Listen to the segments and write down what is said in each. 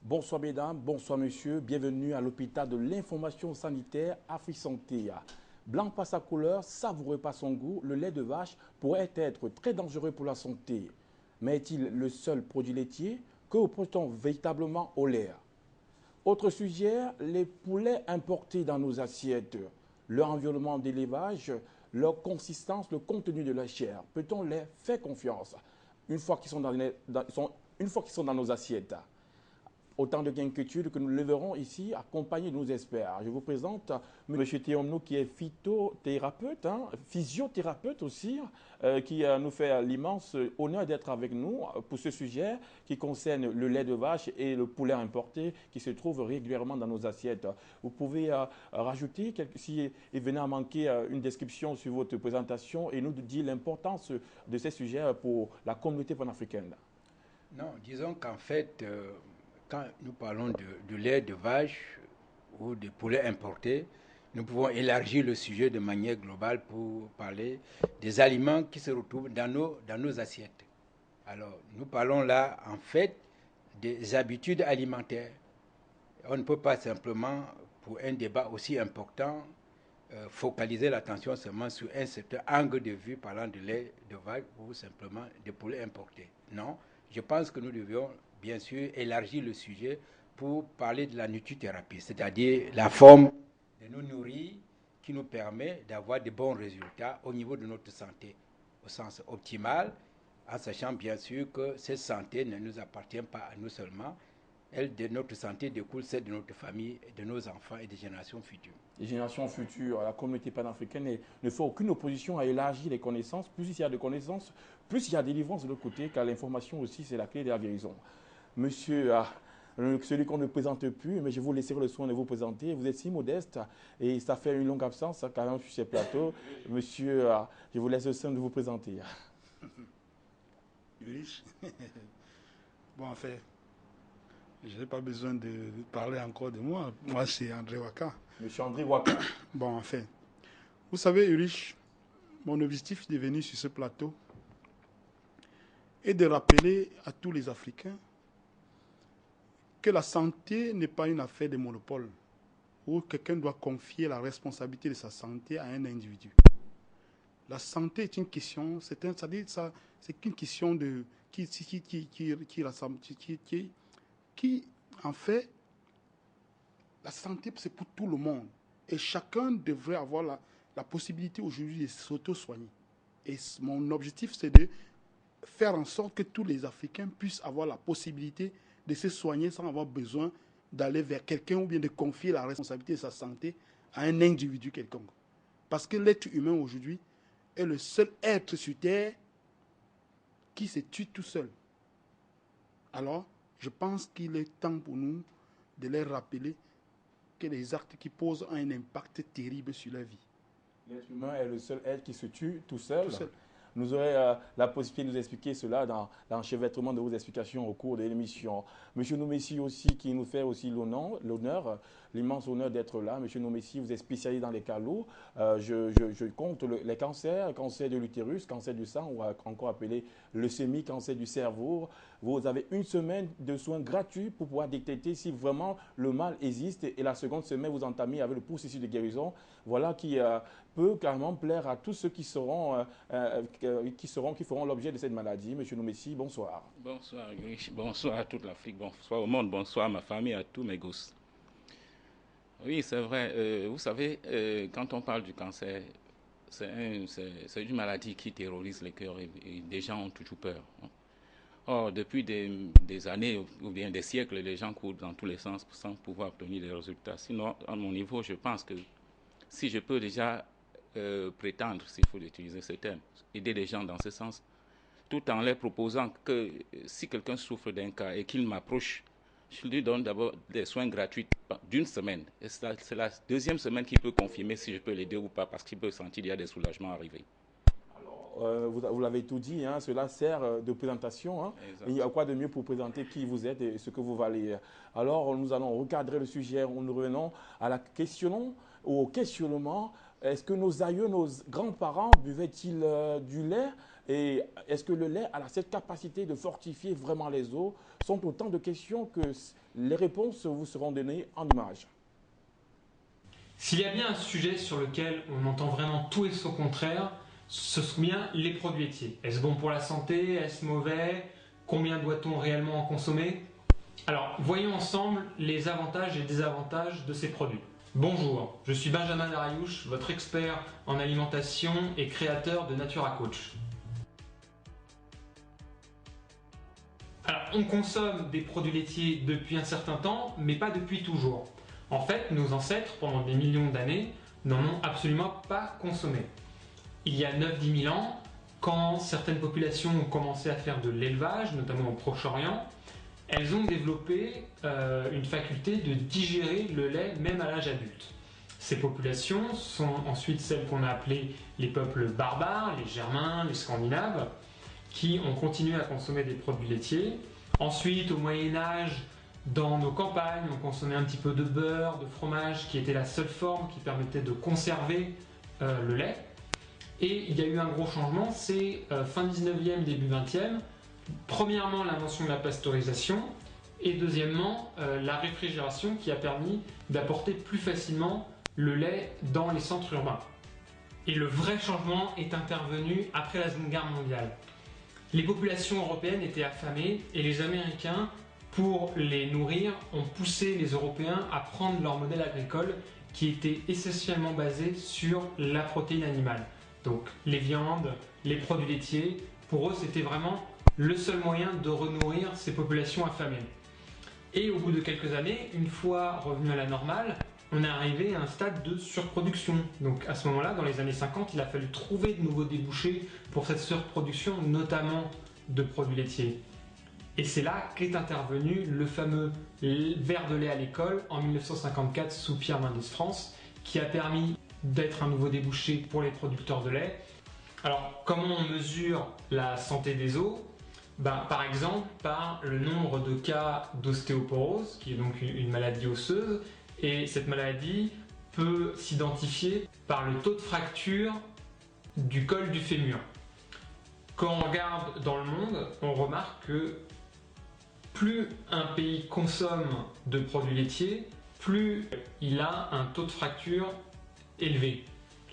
Bonsoir mesdames, bonsoir monsieur, bienvenue à l'hôpital de l'information sanitaire Afrique Santé. Blanc pas sa couleur, savoureux pas son goût, le lait de vache pourrait être très dangereux pour la santé. Mais est-il le seul produit laitier? Que reproche-t-on véritablement au lait? Autre sujet, les poulets importés dans nos assiettes, leur environnement d'élevage, leur consistance, le contenu de la chair. Peut-on les faire confiance une fois qu'ils sont dans nos assiettes? Autant de inquiétudes que nous leverons ici, accompagnés de nos experts. Je vous présente M. Théomno, qui est phytothérapeute, physiothérapeute aussi, qui nous fait l'immense honneur d'être avec nous pour ce sujet qui concerne le lait de vache et le poulet importé qui se trouve régulièrement dans nos assiettes. Vous pouvez rajouter, si il venait à manquer, une description sur votre présentation et nous dire l'importance de ces sujets pour la communauté panafricaine. Non, disons qu'en fait, quand nous parlons de lait de vache ou de poulet importé, nous pouvons élargir le sujet de manière globale pour parler des aliments qui se retrouvent dans nos assiettes. Alors, nous parlons là, en fait, des habitudes alimentaires. On ne peut pas simplement, pour un débat aussi important, focaliser l'attention seulement sur un certain angle de vue parlant de lait de vache ou simplement de poulet importé. Non, je pense que nous devions bien sûr élargir le sujet pour parler de la nutrithérapie, c'est-à-dire la forme de nous nourrir qui nous permet d'avoir de bons résultats au niveau de notre santé, au sens optimal, en sachant bien sûr que cette santé ne nous appartient pas à nous seulement, elle de notre santé découle celle de notre famille, de nos enfants et des générations futures. Les générations futures, la communauté panafricaine ne fait aucune opposition à élargir les connaissances. Plus il y a de connaissances, plus il y a de délivrance de l'autre côté, car l'information aussi, c'est la clé de la guérison. Monsieur, celui qu'on ne présente plus, mais je vous laisserai le soin de vous présenter. Vous êtes si modeste et ça fait une longue absence quand même sur ces plateaux. Monsieur, je vous laisse le soin de vous présenter. Riche. Bon, en fait, je n'ai pas besoin de parler encore de moi. Moi, c'est André Waka. Monsieur André Waka. Bon, en fait, vous savez, Ulrich, mon objectif de venir sur ce plateau est de rappeler à tous les Africains que la santé n'est pas une affaire de monopole où quelqu'un doit confier la responsabilité de sa santé à un individu. La santé est une question, c'est une question de qui en fait, la santé, c'est pour tout le monde. Et chacun devrait avoir la possibilité aujourd'hui de s'auto-soigner. Et mon objectif, c'est de faire en sorte que tous les Africains puissent avoir la possibilité de se soigner sans avoir besoin d'aller vers quelqu'un ou bien de confier la responsabilité de sa santé à un individu quelconque. Parce que l'être humain aujourd'hui est le seul être sur Terre qui se tue tout seul. Alors, je pense qu'il est temps pour nous de leur rappeler que les actes qui posent un impact terrible sur la vie. L'être humain est le seul être qui se tue tout seul. Tout seul. Nous aurez la possibilité de nous expliquer cela dans l'enchevêtrement de vos explications au cours de l'émission. Monsieur Noumessi aussi, qui nous fait aussi l'honneur, l'immense honneur d'être là. Monsieur Noumessi, vous êtes spécialisé dans les cas lourds. Je compte les cancers, cancer de l'utérus, cancer du sang, ou encore appelé leucémie, cancer du cerveau. Vous avez une semaine de soins gratuits pour pouvoir détecter si vraiment le mal existe. Et la seconde semaine, vous entamez avec le processus de guérison. Voilà qui peut carrément plaire à tous ceux qui feront l'objet de cette maladie. Monsieur Noumessi, bonsoir. Bonsoir, bonsoir à toute l'Afrique, bonsoir au monde, bonsoir à ma famille, à tous mes gosses. Oui, c'est vrai. Vous savez, quand on parle du cancer, c'est une maladie qui terrorise les cœurs et des gens ont toujours peur. Or, depuis des années ou bien des siècles, les gens courent dans tous les sens sans pouvoir obtenir des résultats. Sinon, à mon niveau, je pense que si je peux déjà prétendre, s'il faut utiliser ce terme, aider les gens dans ce sens, tout en leur proposant que si quelqu'un souffre d'un cas et qu'il m'approche, je lui donne d'abord des soins gratuits d'une semaine. Et c'est la deuxième semaine qu'il peut confirmer si je peux l'aider ou pas, parce qu'il peut sentir qu'il y a des soulagements arrivés. Vous l'avez tout dit, hein, cela sert de présentation. Hein. Il y a quoi de mieux pour présenter qui vous êtes et ce que vous valez. Alors, nous allons recadrer le sujet. Nous revenons à la question, au questionnement. Est-ce que nos aïeux, nos grands-parents buvaient-ils du lait Et est-ce que le lait a cette capacité de fortifier vraiment les os? Sont autant de questions que les réponses vous seront données en images. S'il y a bien un sujet sur lequel on entend vraiment tout et son contraire, ce sont bien les produits laitiers. Est-ce bon pour la santé? Est-ce mauvais? Combien doit-on réellement en consommer? Alors, voyons ensemble les avantages et désavantages de ces produits. Bonjour, je suis Benjamin Dariouche, votre expert en alimentation et créateur de Natura Coach. Alors, on consomme des produits laitiers depuis un certain temps, mais pas depuis toujours. En fait, nos ancêtres, pendant des millions d'années, n'en ont absolument pas consommé. Il y a 9-10 000 ans, quand certaines populations ont commencé à faire de l'élevage, notamment au Proche-Orient, elles ont développé une faculté de digérer le lait même à l'âge adulte. Ces populations sont ensuite celles qu'on a appelées les peuples barbares, les Germains, les Scandinaves, qui ont continué à consommer des produits laitiers. Ensuite, au Moyen-Âge, dans nos campagnes, on consommait un petit peu de beurre, de fromage, qui était la seule forme qui permettait de conserver le lait. Et il y a eu un gros changement, c'est fin 19e, début 20e. Premièrement, l'invention de la pasteurisation et deuxièmement, la réfrigération qui a permis d'apporter plus facilement le lait dans les centres urbains. Et le vrai changement est intervenu après la Seconde Guerre mondiale. Les populations européennes étaient affamées et les Américains, pour les nourrir, ont poussé les Européens à prendre leur modèle agricole qui était essentiellement basé sur la protéine animale. Donc les viandes, les produits laitiers, pour eux c'était vraiment le seul moyen de renourrir ces populations affamées. Et au bout de quelques années, une fois revenu à la normale, on est arrivé à un stade de surproduction. Donc à ce moment-là, dans les années 50, il a fallu trouver de nouveaux débouchés pour cette surproduction, notamment de produits laitiers. Et c'est là qu'est intervenu le fameux verre de lait à l'école en 1954 sous Pierre Mendès France, qui a permis d'être un nouveau débouché pour les producteurs de lait. Alors, comment on mesure la santé des os? Par exemple, par le nombre de cas d'ostéoporose, qui est donc une maladie osseuse, et cette maladie peut s'identifier par le taux de fracture du col du fémur. Quand on regarde dans le monde, on remarque que plus un pays consomme de produits laitiers, plus il a un taux de fracture élevé.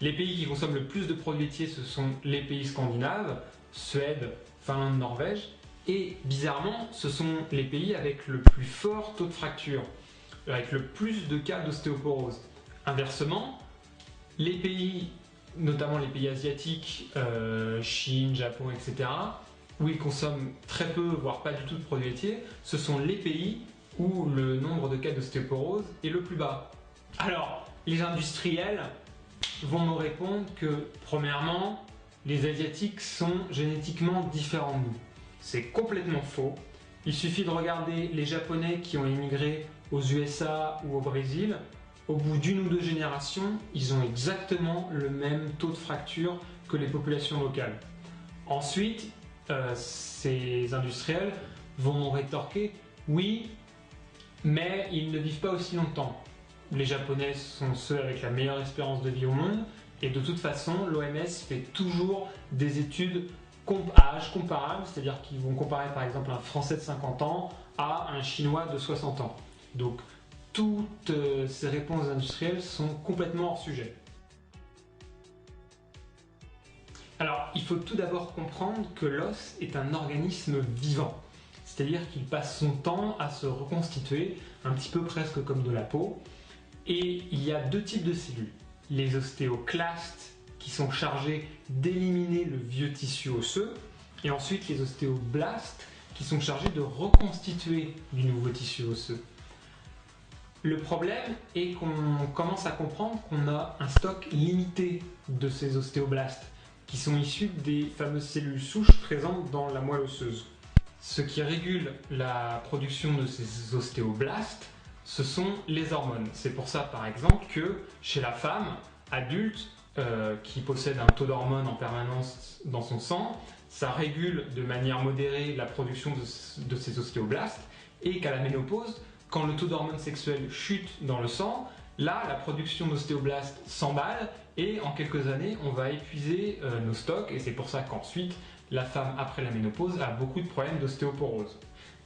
Les pays qui consomment le plus de produits laitiers, ce sont les pays scandinaves, Suède, Finlande, Norvège, et bizarrement, ce sont les pays avec le plus fort taux de fracture, avec le plus de cas d'ostéoporose. Inversement, les pays, notamment les pays asiatiques, Chine, Japon, etc., où ils consomment très peu, voire pas du tout de produits laitiers, ce sont les pays où le nombre de cas d'ostéoporose est le plus bas. Alors, les industriels vont nous répondre que, premièrement, les Asiatiques sont génétiquement différents de nous. C'est complètement faux. Il suffit de regarder les Japonais qui ont émigré aux USA ou au Brésil. Au bout d'une ou deux générations, ils ont exactement le même taux de fracture que les populations locales. Ensuite, ces industriels vont nous rétorquer « oui, mais ils ne vivent pas aussi longtemps ». Les Japonais sont ceux avec la meilleure espérance de vie au monde et de toute façon, l'OMS fait toujours des études à âge comparable, c'est-à-dire qu'ils vont comparer par exemple un Français de 50 ans à un Chinois de 60 ans. Donc, toutes ces réponses industrielles sont complètement hors sujet. Alors, il faut tout d'abord comprendre que l'os est un organisme vivant, c'est-à-dire qu'il passe son temps à se reconstituer, un petit peu presque comme de la peau. Et il y a deux types de cellules. Les ostéoclastes, qui sont chargés d'éliminer le vieux tissu osseux, et ensuite les ostéoblastes, qui sont chargés de reconstituer du nouveau tissu osseux. Le problème est qu'on commence à comprendre qu'on a un stock limité de ces ostéoblastes, qui sont issus des fameuses cellules souches présentes dans la moelle osseuse. Ce qui régule la production de ces ostéoblastes, ce sont les hormones. C'est pour ça, par exemple, que chez la femme adulte qui possède un taux d'hormones en permanence dans son sang, ça régule de manière modérée la production de ces ostéoblastes, et qu'à la ménopause, quand le taux d'hormones sexuelles chute dans le sang, là, la production d'ostéoblastes s'emballe et en quelques années, on va épuiser nos stocks, et c'est pour ça qu'ensuite, la femme après la ménopause a beaucoup de problèmes d'ostéoporose.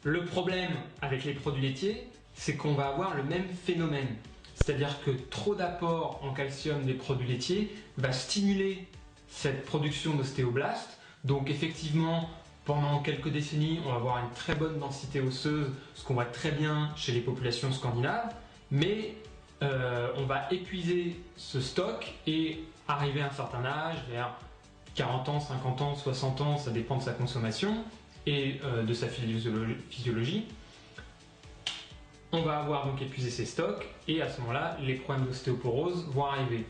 Le problème avec les produits laitiers, c'est qu'on va avoir le même phénomène. C'est-à-dire que trop d'apport en calcium des produits laitiers va stimuler cette production d'ostéoblastes. Donc effectivement, pendant quelques décennies, on va avoir une très bonne densité osseuse, ce qu'on voit très bien chez les populations scandinaves, mais on va épuiser ce stock et arriver à un certain âge, vers 40 ans, 50 ans, 60 ans, ça dépend de sa consommation et de sa physiologie. On va avoir donc épuisé ces stocks et à ce moment-là, les problèmes d'ostéoporose vont arriver.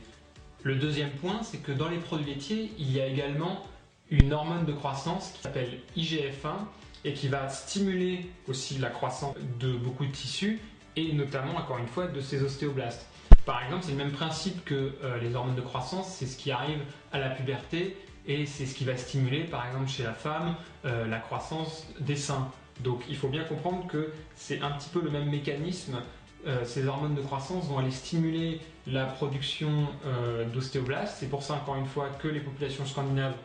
Le deuxième point, c'est que dans les produits laitiers, il y a également une hormone de croissance qui s'appelle IGF-1 et qui va stimuler aussi la croissance de beaucoup de tissus et notamment, encore une fois, de ces ostéoblastes. Par exemple, c'est le même principe que les hormones de croissance, c'est ce qui arrive à la puberté et c'est ce qui va stimuler, par exemple, chez la femme, la croissance des seins. Donc il faut bien comprendre que c'est un petit peu le même mécanisme. Ces hormones de croissance vont aller stimuler la production d'ostéoblastes. C'est pour ça, encore une fois, que les populations scandinaves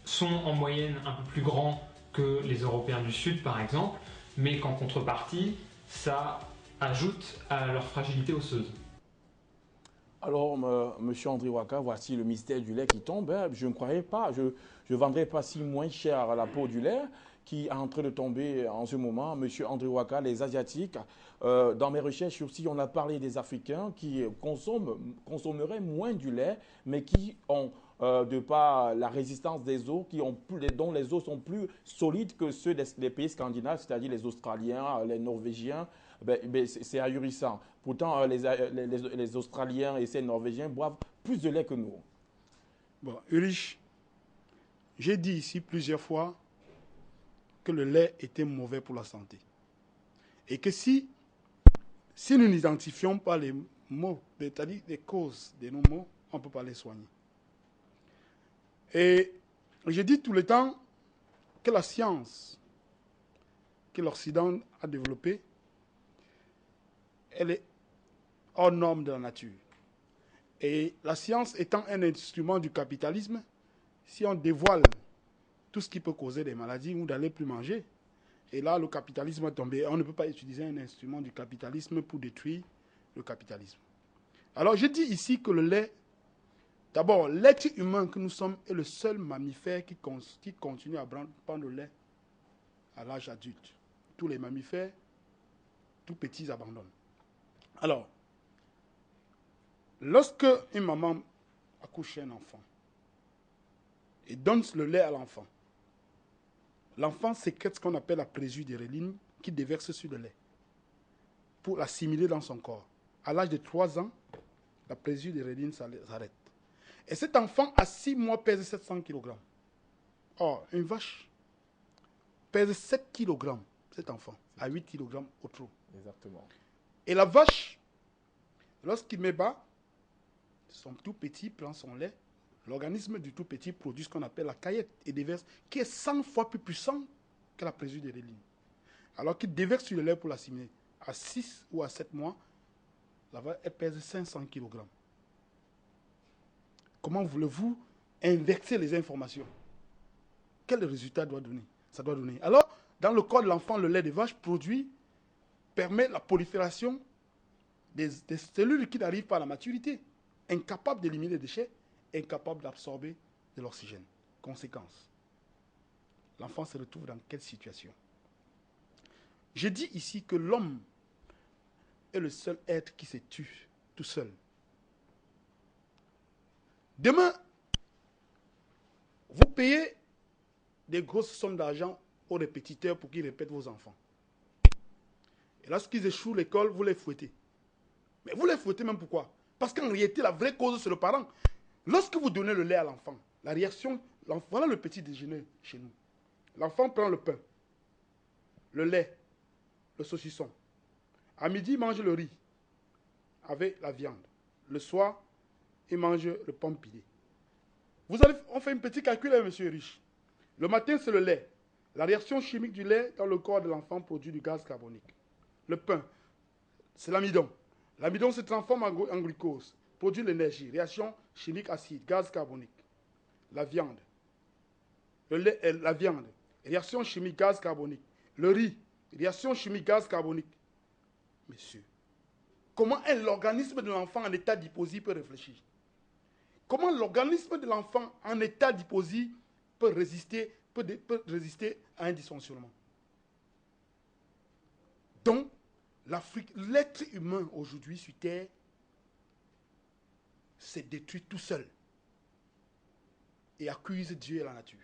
sont en moyenne un peu plus grands que les Européens du Sud, par exemple, mais qu'en contrepartie, ça ajoute à leur fragilité osseuse. Alors, monsieur André Waka, voici le mystère du lait qui tombe. Je ne croyais pas, je ne vendrais pas si moins cher la peau du lait qui est en train de tomber en ce moment. Monsieur André Waka, les Asiatiques, dans mes recherches aussi, on a parlé des Africains qui consommeraient moins du lait, mais qui ont, de par la résistance des os, dont les os sont plus solides que ceux des pays scandinaves, c'est-à-dire les Australiens, les Norvégiens. C'est ahurissant. Pourtant, les Australiens et ces Norvégiens boivent plus de lait que nous. Bon, Ulrich, j'ai dit ici plusieurs fois que le lait était mauvais pour la santé. Et que si nous n'identifions pas les maux, c'est-à-dire les causes de nos maux, on ne peut pas les soigner. Et je dis tout le temps que la science que l'Occident a développée, elle est hors norme de la nature. Et la science étant un instrument du capitalisme, si on dévoile tout ce qui peut causer des maladies, vous n'allez plus manger. Et là, le capitalisme va tomber. On ne peut pas utiliser un instrument du capitalisme pour détruire le capitalisme. Alors, je dis ici que le lait, d'abord, l'être humain que nous sommes est le seul mammifère qui continue à prendre le lait à l'âge adulte. Tous les mammifères, tout petits, abandonnent. Alors, lorsque une maman accouche un enfant et donne le lait à l'enfant, l'enfant sécrète ce qu'on appelle la présudéréline qui déverse sur le lait pour l'assimiler dans son corps. À l'âge de 3 ans, la présudéréline s'arrête. Et cet enfant, à 6 mois, pèse 700 kg. Or, une vache pèse 7 kg, cet enfant, à 8 kg au trot. Exactement. Et la vache, lorsqu'il met bas, son tout petit prend son lait. L'organisme du tout petit produit ce qu'on appelle la caillette et déverse, qui est 100 fois plus puissant que la présudéréline. Alors qu'il déverse sur le lait pour l'assimiler. À 6 ou à 7 mois, la vache, elle pèse 500 kg. Comment voulez-vous inverser les informations? Quel résultat ça doit donner? Alors, dans le corps de l'enfant, le lait de vache permet la prolifération des cellules qui n'arrivent pas à la maturité, incapables d'éliminer les déchets, incapables d'absorber de l'oxygène. Conséquence, l'enfant se retrouve dans quelle situation? Je dis ici que l'homme est le seul être qui se tue tout seul. Demain, vous payez des grosses sommes d'argent aux répétiteurs pour qu'ils répètent vos enfants. Et lorsqu'ils échouent l'école, vous les fouettez. Mais vous les fouettez même pourquoi? Parce qu'en réalité, la vraie cause, c'est le parent. Lorsque vous donnez le lait à l'enfant, la réaction, voilà le petit déjeuner chez nous. L'enfant prend le pain, le lait, le saucisson. À midi, il mange le riz avec la viande. Le soir, il mange le pomme pilé. On fait un petit calcul, hein, monsieur Rich. Le matin, c'est le lait. La réaction chimique du lait dans le corps de l'enfant produit du gaz carbonique. Le pain, c'est l'amidon. L'amidon se transforme en glucose, produit l'énergie. Réaction chimique acide, gaz carbonique. La viande, la viande, réaction chimique gaz carbonique. Le riz, réaction chimique gaz carbonique. Messieurs, comment l'organisme de l'enfant en état d'hyposie peut réfléchir? Comment l'organisme de l'enfant en état d'hyposie peut résister à un dysfonctionnement? Donc, l'être humain aujourd'hui sur Terre s'est détruit tout seul et accuse Dieu et la nature.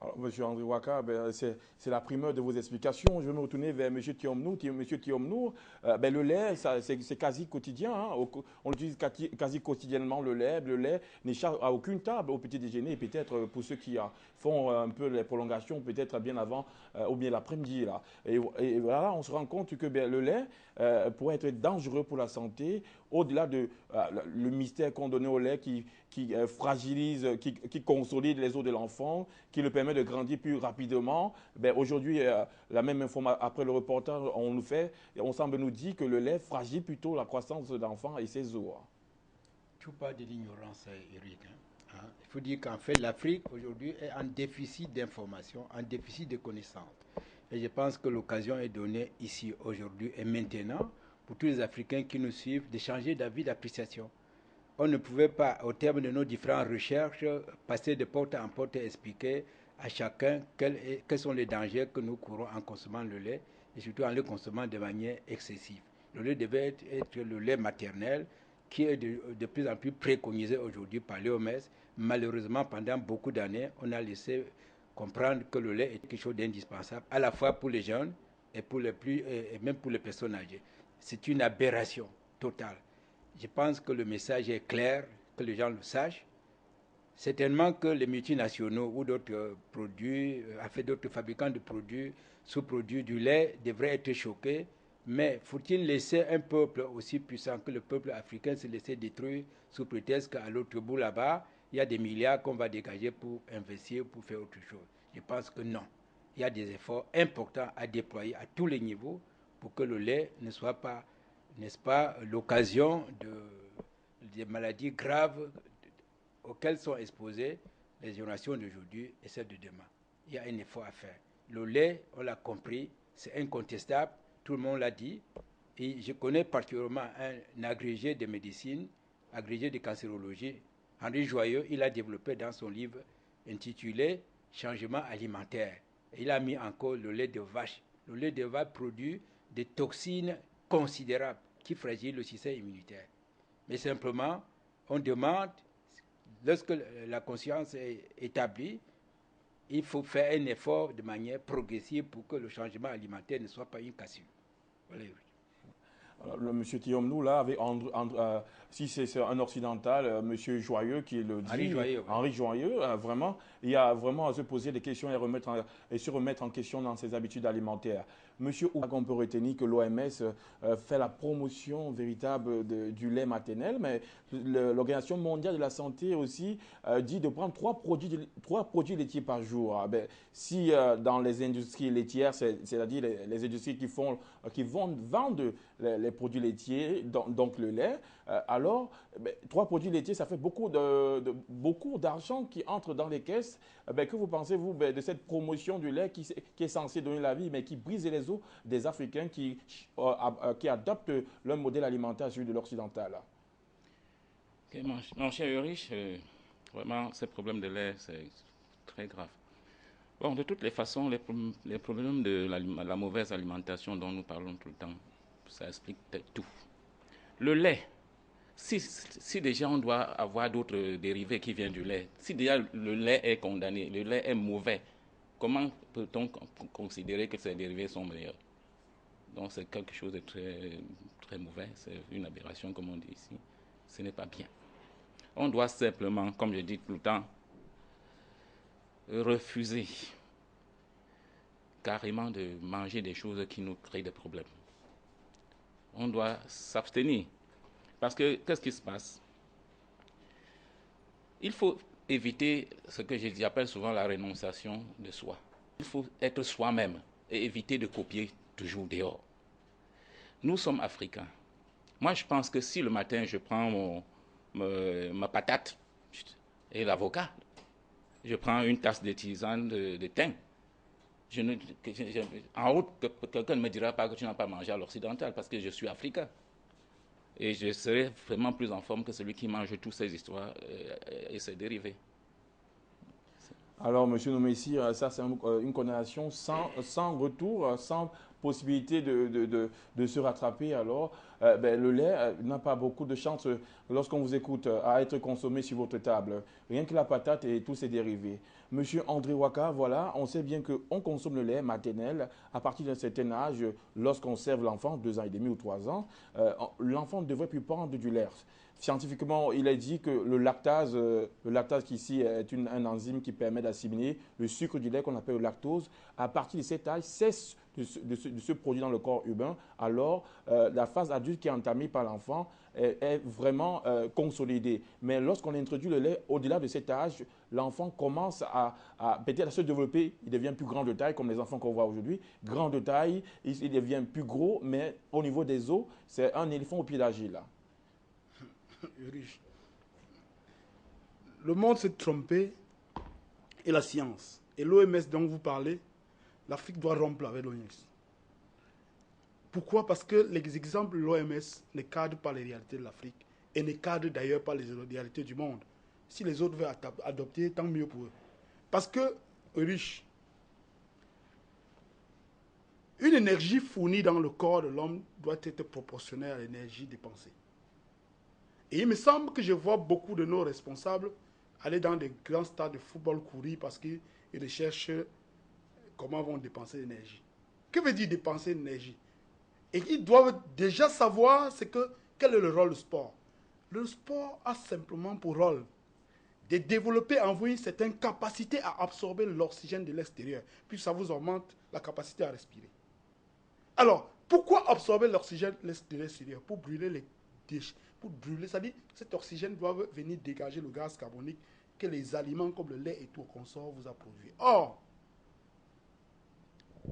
Alors, Monsieur André Ouaka, c'est la primeur de vos explications. Je vais me retourner vers M. Thiomnou. Monsieur Thiomnou, le lait, c'est quasi quotidien. Hein. On utilise quasi quotidiennement le lait. Le lait n'échappe à aucune table au petit déjeuner. Et peut-être pour ceux qui font un peu les prolongations, peut-être bien avant ou bien l'après-midi. Et voilà, on se rend compte que le lait pourrait être dangereux pour la santé, au-delà de le mystère qu'on donne au lait qui fragilise, qui consolide les os de l'enfant, qui le permet de grandir plus rapidement. Aujourd'hui, la même information, après le reportage, on semble nous dire que le lait fragile plutôt la croissance de l'enfant et ses os. Tout pas de l'ignorance, Eric. Il faut dire qu'en fait, l'Afrique aujourd'hui est en déficit d'information, en déficit de connaissances. Et je pense que l'occasion est donnée ici, aujourd'hui et maintenant, pour tous les Africains qui nous suivent, de changer d'avis, d'appréciation. On ne pouvait pas, au terme de nos différentes recherches, passer de porte en porte et expliquer à chacun quels sont les dangers que nous courons en consommant le lait et surtout en le consommant de manière excessive. Le lait devait être le lait maternel qui est de plus en plus préconisé aujourd'hui par l'OMS. Malheureusement, pendant beaucoup d'années, on a laissé comprendre que le lait est quelque chose d'indispensable, à la fois pour les jeunes et même pour les personnes âgées. C'est une aberration totale. Je pense que le message est clair, que les gens le sachent. Certainement que les multinationaux ou d'autres produits, d'autres fabricants de produits, sous-produits du lait devraient être choqués. Mais faut-il laisser un peuple aussi puissant que le peuple africain se laisser détruire sous prétexte qu'à l'autre bout là-bas, il y a des milliards qu'on va dégager pour investir, pour faire autre chose? Je pense que non. Il y a des efforts importants à déployer à tous les niveaux pour que le lait ne soit pas, n'est-ce pas, l'occasion des maladies graves auxquelles sont exposées les générations d'aujourd'hui et celles de demain. Il y a un effort à faire. Le lait, on l'a compris, c'est incontestable, tout le monde l'a dit. Et je connais particulièrement un agrégé de médecine, agrégé de cancérologie, Henri Joyeux. Il a développé dans son livre intitulé « Changement alimentaire ». Il a mis en cause le lait de vache. Le lait de vache produit des toxines considérables qui fragilisent le système immunitaire. Mais simplement, on demande, lorsque la conscience est établie, il faut faire un effort de manière progressive pour que le changement alimentaire ne soit pas une cassure. Voilà. Le monsieur Thiomnou, là, si c'est un occidental, monsieur Joyeux qui le dit, Henri Joyeux, vraiment, il y a vraiment à se poser des questions et se remettre en question dans ses habitudes alimentaires. Monsieur Ouaka, on peut retenir que l'OMS fait la promotion véritable du lait maternel, mais l'Organisation mondiale de la santé aussi dit de prendre 3 produits laitiers par jour. Si dans les industries laitières, c'est-à-dire les industries qui vendent les produits laitiers, donc le lait, alors 3 produits laitiers, ça fait beaucoup d'argent qui entre dans les caisses. Que vous pensez-vous de cette promotion du lait qui est censée donner la vie, mais qui brise les os des Africains qui adoptent leur modèle alimentaire, celui de l'occidental? Okay, mon cher Ulrich, vraiment, ce problème de lait, c'est très grave. Bon, de toutes les façons, les problèmes de la mauvaise alimentation dont nous parlons tout le temps, ça explique tout. Le lait, si déjà on doit avoir d'autres dérivés qui viennent du lait, si déjà le lait est condamné, le lait est mauvais, comment peut-on considérer que ces dérivés sont meilleurs? Donc c'est quelque chose de très, très mauvais, c'est une aberration comme on dit ici. Ce n'est pas bien. On doit simplement, comme je dis tout le temps, refuser carrément de manger des choses qui nous créent des problèmes. On doit s'abstenir. Parce que qu'est-ce qui se passe? Il faut éviter ce que j'appelle souvent la rénonciation de soi. Il faut être soi-même et éviter de copier toujours dehors. Nous sommes Africains. Moi, je pense que si le matin, je prends ma patate, Et l'avocat, je prends une tasse de tisane de thym. En route, quelqu'un ne me dira pas que tu n'as pas mangé à l'occidental parce que je suis africain. Et je serai vraiment plus en forme que celui qui mange toutes ces histoires et ses dérivés. Alors, Monsieur Nomessi, ça c'est une condamnation sans retour, sans possibilité de se rattraper. Alors, le lait n'a pas beaucoup de chance, lorsqu'on vous écoute, à être consommé sur votre table. Rien que la patate et tous ses dérivés. Monsieur André Waka, voilà, on sait bien qu'on consomme le lait maternel à partir d'un certain âge. Lorsqu'on serve l'enfant, 2 ans et demi ou 3 ans, l'enfant ne devrait plus prendre du lait. Scientifiquement, il est dit que le lactase qui ici est un enzyme qui permet d'assimiler le sucre du lait qu'on appelle le lactose. À partir de cet âge, cesse de se produire dans le corps humain. Alors, la phase adulte qui est entamée par l'enfant est vraiment consolidée. Mais lorsqu'on introduit le lait au-delà de cet âge, l'enfant commence peut-être à se développer. Il devient plus grand de taille, comme les enfants qu'on voit aujourd'hui. Grand de taille, il devient plus gros, mais au niveau des os, c'est un éléphant au pied d'argile là. Le monde s'est trompé et la science. Et l'OMS dont vous parlez, l'Afrique doit rompre avec l'OMS. Pourquoi? Parce que les exemples de l'OMS ne cadrent pas les réalités de l'Afrique et ne cadrent d'ailleurs pas les réalités du monde. Si les autres veulent adopter, tant mieux pour eux. Parce que, riche, une énergie fournie dans le corps de l'homme doit être proportionnelle à l'énergie dépensée. Et il me semble que je vois beaucoup de nos responsables aller dans des grands stades de football courir parce qu'ils recherchent comment vont dépenser l'énergie. Que veut dire dépenser l'énergie? Et ils doivent déjà savoir quel est le rôle du sport. Le sport a simplement pour rôle de développer en vous une certaine capacité à absorber l'oxygène de l'extérieur, puis ça vous augmente la capacité à respirer. Alors, pourquoi absorber l'oxygène de l'extérieur? Pour brûler les déchets. Pour brûler, c'est-à-dire que cet oxygène doit venir dégager le gaz carbonique que les aliments comme le lait et tout qu'on sort vous a produit. Or,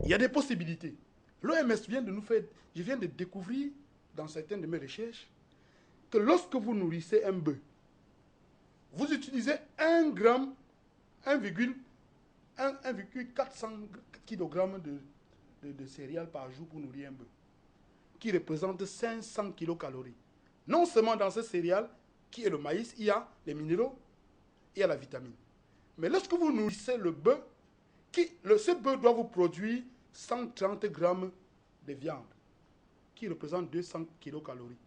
il y a des possibilités. L'OMS vient de nous faire, je viens de découvrir dans certaines de mes recherches, que lorsque vous nourrissez un bœuf, vous utilisez 1 gramme, 1,400 kg de céréales par jour pour nourrir un bœuf, qui représente 500 kilocalories. Non seulement dans ces céréales, qui est le maïs, il y a les minéraux, il y a la vitamine. Mais lorsque vous nourrissez le bœuf, ce bœuf doit vous produire 130 grammes de viande, qui représente 200 kilocalories.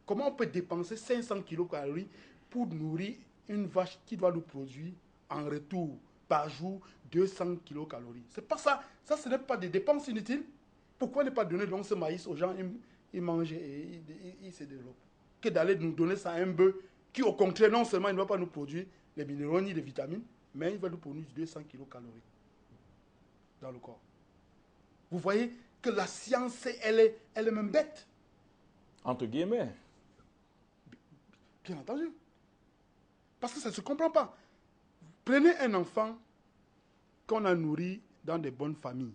Comment on peut dépenser 500 kilocalories pour nourrir une vache qui doit nous produire en retour par jour 200 kilocalories? C'est pas ça. Ça, ce n'est pas des dépenses inutiles. Pourquoi ne pas donner donc ce maïs aux gens? Ils mangent et ils se développent. Que d'aller nous donner ça à un bœuf qui, au contraire, non seulement il ne va pas nous produire les minéraux ni les vitamines, mais il va nous produire 200 kilocalories dans le corps. Vous voyez que la science, elle est même bête. Entre guillemets. Bien entendu. Parce que ça ne se comprend pas. Prenez un enfant qu'on a nourri dans des bonnes familles,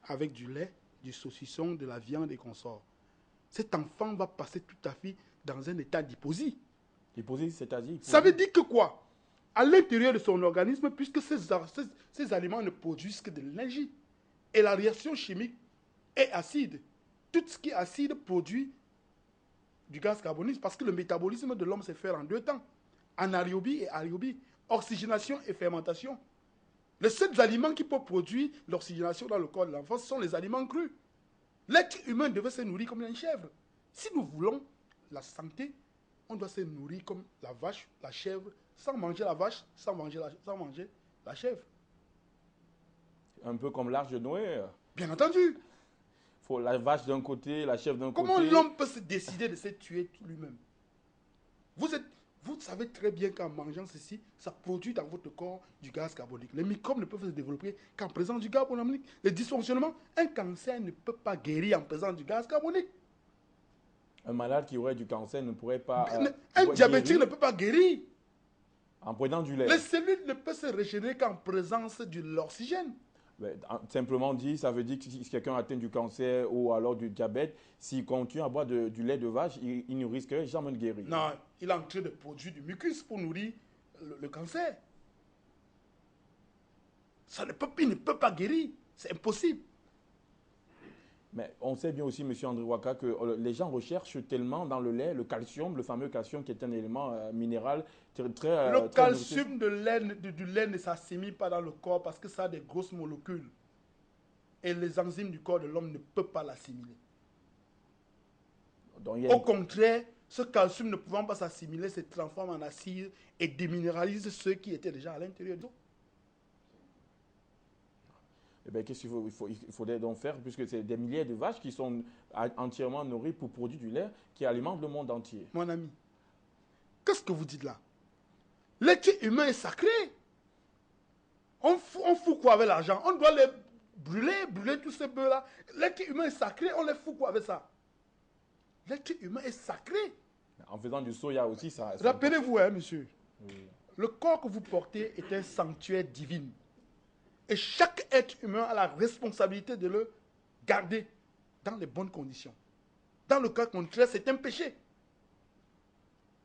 avec du lait, du saucisson, de la viande et consorts. Cet enfant va passer toute sa vie dans un état d'hyposie. Hyposie, c'est-à-dire? Ça veut dire que quoi? À l'intérieur de son organisme, puisque ces aliments ne produisent que de l'énergie. Et la réaction chimique est acide. Tout ce qui est acide produit du gaz carbonique parce que le métabolisme de l'homme se fait en 2 temps. Anaérobie et aérobie. Oxygénation et fermentation. Les seuls aliments qui peuvent produire l'oxygénation dans le corps de l'enfant, ce sont les aliments crus. L'être humain devait se nourrir comme une chèvre. Si nous voulons la santé, on doit se nourrir comme la vache, la chèvre, sans manger la vache, sans manger la chèvre. Un peu comme l'arche de Noé. Bien entendu. Faut la vache d'un côté, la chèvre d'un côté. Comment l'homme peut se décider de se tuer lui-même? Vous savez très bien qu'en mangeant ceci, ça produit dans votre corps du gaz carbonique. Les microbes ne peuvent se développer qu'en présence du gaz carbonique. Les dysfonctionnements, un cancer ne peut pas guérir en présence du gaz carbonique. Un malade qui aurait du cancer ne pourrait pas... un diabétique ne peut pas guérir. En prenant du lait. Les cellules ne peuvent se régénérer qu'en présence de l'oxygène. Simplement dit, ça veut dire que si quelqu'un atteint du cancer ou alors du diabète, s'il continue à boire du lait de vache, il ne risquerait jamais de guérir. Non, il est en train de produire du mucus pour nourrir le cancer. Il ne peut pas guérir. C'est impossible. Mais on sait bien aussi, M. André Ouaka, que les gens recherchent tellement dans le lait le calcium, le fameux calcium qui est un élément minéral très le très calcium du lait ne s'assimile pas dans le corps parce que ça a des grosses molécules. Et les enzymes du corps de l'homme ne peuvent pas l'assimiler. Au contraire, ce calcium ne pouvant pas s'assimiler se transforme en acide et déminéralise ceux qui étaient déjà à l'intérieur d'eau. Eh bien, qu'est-ce qu'il faudrait donc faire, puisque c'est des milliers de vaches qui sont entièrement nourries pour produire du lait qui alimente le monde entier. Mon ami, qu'est-ce que vous dites là? L'être humain est sacré. On fout quoi avec l'argent? On doit les brûler tous ces bœufs-là. L'être humain est sacré, on les fout quoi avec ça? L'être humain est sacré. En faisant du soya aussi, ça... Rappelez-vous, hein, monsieur, oui. Le corps que vous portez est un sanctuaire divin. Et chaque être humain a la responsabilité de le garder dans les bonnes conditions. Dans le cas contraire, c'est un péché.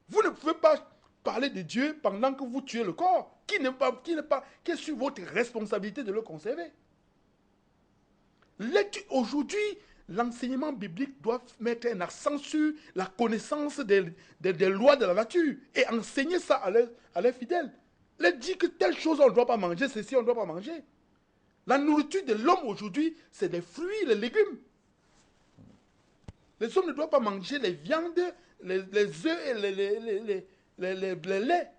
Vous ne pouvez pas parler de Dieu pendant que vous tuez le corps, qui est sur votre responsabilité de le conserver. Aujourd'hui, l'enseignement biblique doit mettre un accent sur la connaissance des lois de la nature et enseigner ça à leurs fidèles. Les dire que telle chose on ne doit pas manger, ceci on ne doit pas manger. La nourriture de l'homme aujourd'hui, c'est des fruits, les légumes. Les hommes ne doivent pas manger les viandes, les œufs et les laits.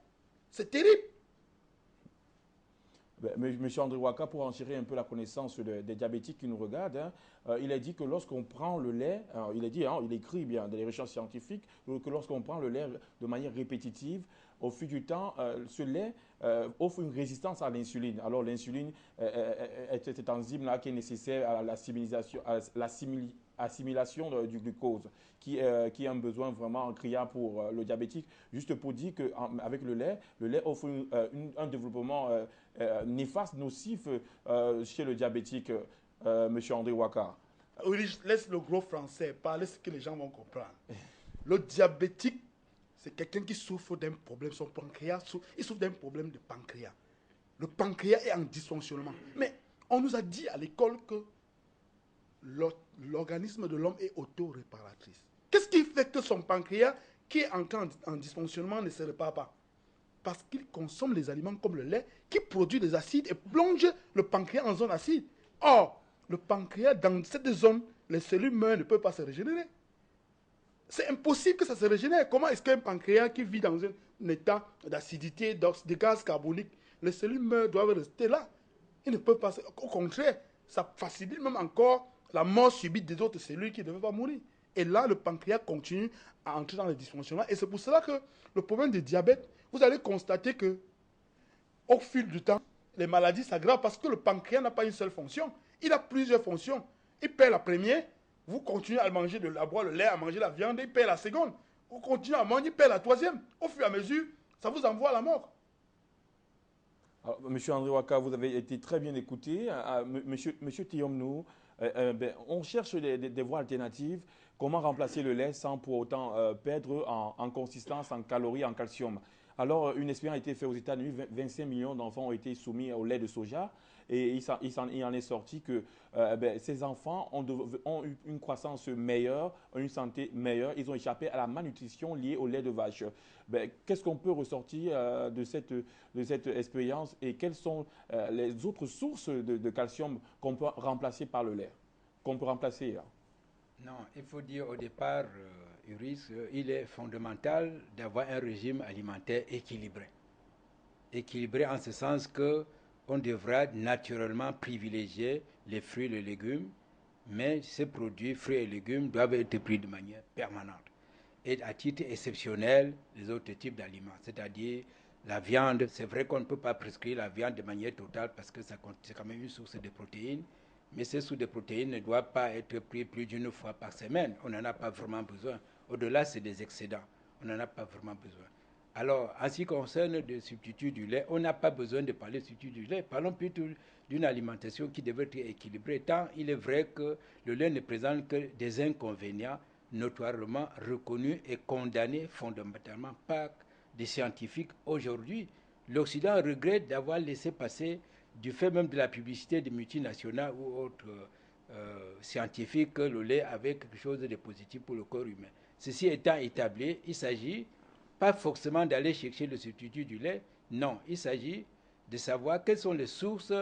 C'est terrible. Monsieur André Ouaka, pour enchérir un peu la connaissance des diabétiques qui nous regardent, il a dit que lorsqu'on prend le lait, il écrit bien dans les recherches scientifiques, que lorsqu'on prend le lait de manière répétitive, au fil du temps, ce lait offre une résistance à l'insuline. Alors l'insuline est cet enzyme-là qui est nécessaire à l'assimilation du glucose, qui est un besoin vraiment criant pour le diabétique. Juste pour dire qu'avec le lait offre un développement néfaste, nocif chez le diabétique, M. André Ouaka. Oui, laisse le gros français parler ce que les gens vont comprendre. Le diabétique, c'est quelqu'un qui souffre d'un problème, son pancréas, il souffre d'un problème de pancréas. Le pancréas est en dysfonctionnement. Mais on nous a dit à l'école que l'organisme de l'homme est auto-réparatrice. Qu'est-ce qui fait que son pancréas, qui est encore en dysfonctionnement, ne se répare pas? Parce qu'il consomme les aliments comme le lait, qui produit des acides et plonge le pancréas en zone acide. Or, le pancréas, dans cette zone, les cellules meurent, ne peuvent pas se régénérer. C'est impossible que ça se régénère. Comment est-ce qu'un pancréas qui vit dans un état d'acidité, de gaz carbonique, les cellules meurent, doivent rester là? Ils ne peuvent pas. Au contraire, ça facilite même encore la mort subite des autres cellules qui ne devaient pas mourir. Et là, le pancréas continue à entrer dans le dysfonctionnement. Et c'est pour cela que le problème du diabète, vous allez constater que au fil du temps, les maladies s'aggravent parce que le pancréas n'a pas une seule fonction. Il a plusieurs fonctions. Il perd la première, vous continuez à manger à boire le lait, à manger la viande, il perd la seconde. Vous continuez à manger, il perd la troisième. Au fur et à mesure, ça vous envoie à la mort. Alors, Monsieur André Ouaka, vous avez été très bien écouté. Monsieur Thiomnou, on cherche des voies alternatives. Comment remplacer le lait sans pour autant perdre en consistance, en calories, en calcium? Alors, une expérience a été faite aux États-Unis. 25 millions d'enfants ont été soumis au lait de soja. Et il en est sorti que ces enfants ont eu une croissance meilleure, une santé meilleure. Ils ont échappé à la malnutrition liée au lait de vache. Qu'est-ce qu'on peut ressortir de cette expérience et quelles sont les autres sources de calcium qu'on peut remplacer par le lait? Qu'on peut remplacer là? Non, il faut dire au départ, Uris, il est fondamental d'avoir un régime alimentaire équilibré. Équilibré en ce sens que on devra naturellement privilégier les fruits et les légumes, mais ces produits, fruits et légumes, doivent être pris de manière permanente. Et à titre exceptionnel, les autres types d'aliments, c'est-à-dire la viande. C'est vrai qu'on ne peut pas prescrire la viande de manière totale parce que c'est quand même une source de protéines, mais ces sources de protéines ne doivent pas être prises plus d'une fois par semaine. On n'en a pas vraiment besoin. Au-delà, c'est des excédents. On n'en a pas vraiment besoin. Alors, en ce qui concerne le substitut du lait, on n'a pas besoin de parler de substitut du lait. Parlons plutôt d'une alimentation qui devrait être équilibrée, tant il est vrai que le lait ne présente que des inconvénients notoirement reconnus et condamnés fondamentalement par des scientifiques aujourd'hui. l'Occident regrette d'avoir laissé passer, du fait même de la publicité des multinationales ou autres scientifiques, que le lait avait quelque chose de positif pour le corps humain. Ceci étant établi, il s'agit pas forcément d'aller chercher le substitut du lait, non, il s'agit de savoir quelles sont les sources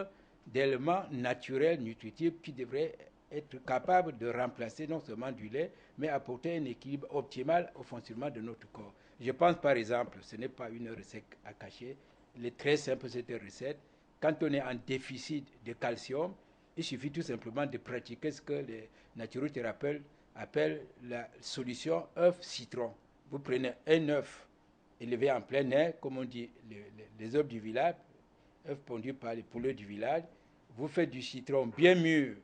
d'éléments naturels, nutritifs, qui devraient être capables de remplacer non seulement du lait, mais apporter un équilibre optimal au fonctionnement de notre corps. Je pense par exemple, ce n'est pas une recette à cacher, elle est très simple cette recette. Quand on est en déficit de calcium, il suffit tout simplement de pratiquer ce que les naturothérapeutes appellent la solution œuf-citron. Vous prenez un œuf élevé en plein air, comme on dit les œufs du village, œufs pondus par les poulets du village. Vous faites du citron bien mûr,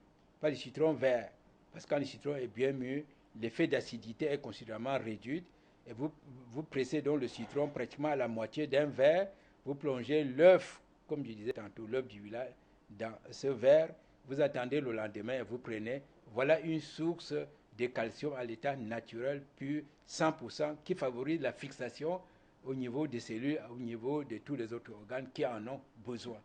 pas du citron vert, parce que quand le citron est bien mûr, l'effet d'acidité est considérablement réduit. Et vous pressez donc le citron pratiquement à la moitié d'un verre. Vous plongez l'œuf, comme je disais tantôt, l'œuf du village, dans ce verre. Vous attendez le lendemain et vous prenez. Voilà une source de calcium à l'état naturel pur, 100%, qui favorise la fixation au niveau des cellules, au niveau de tous les autres organes qui en ont besoin.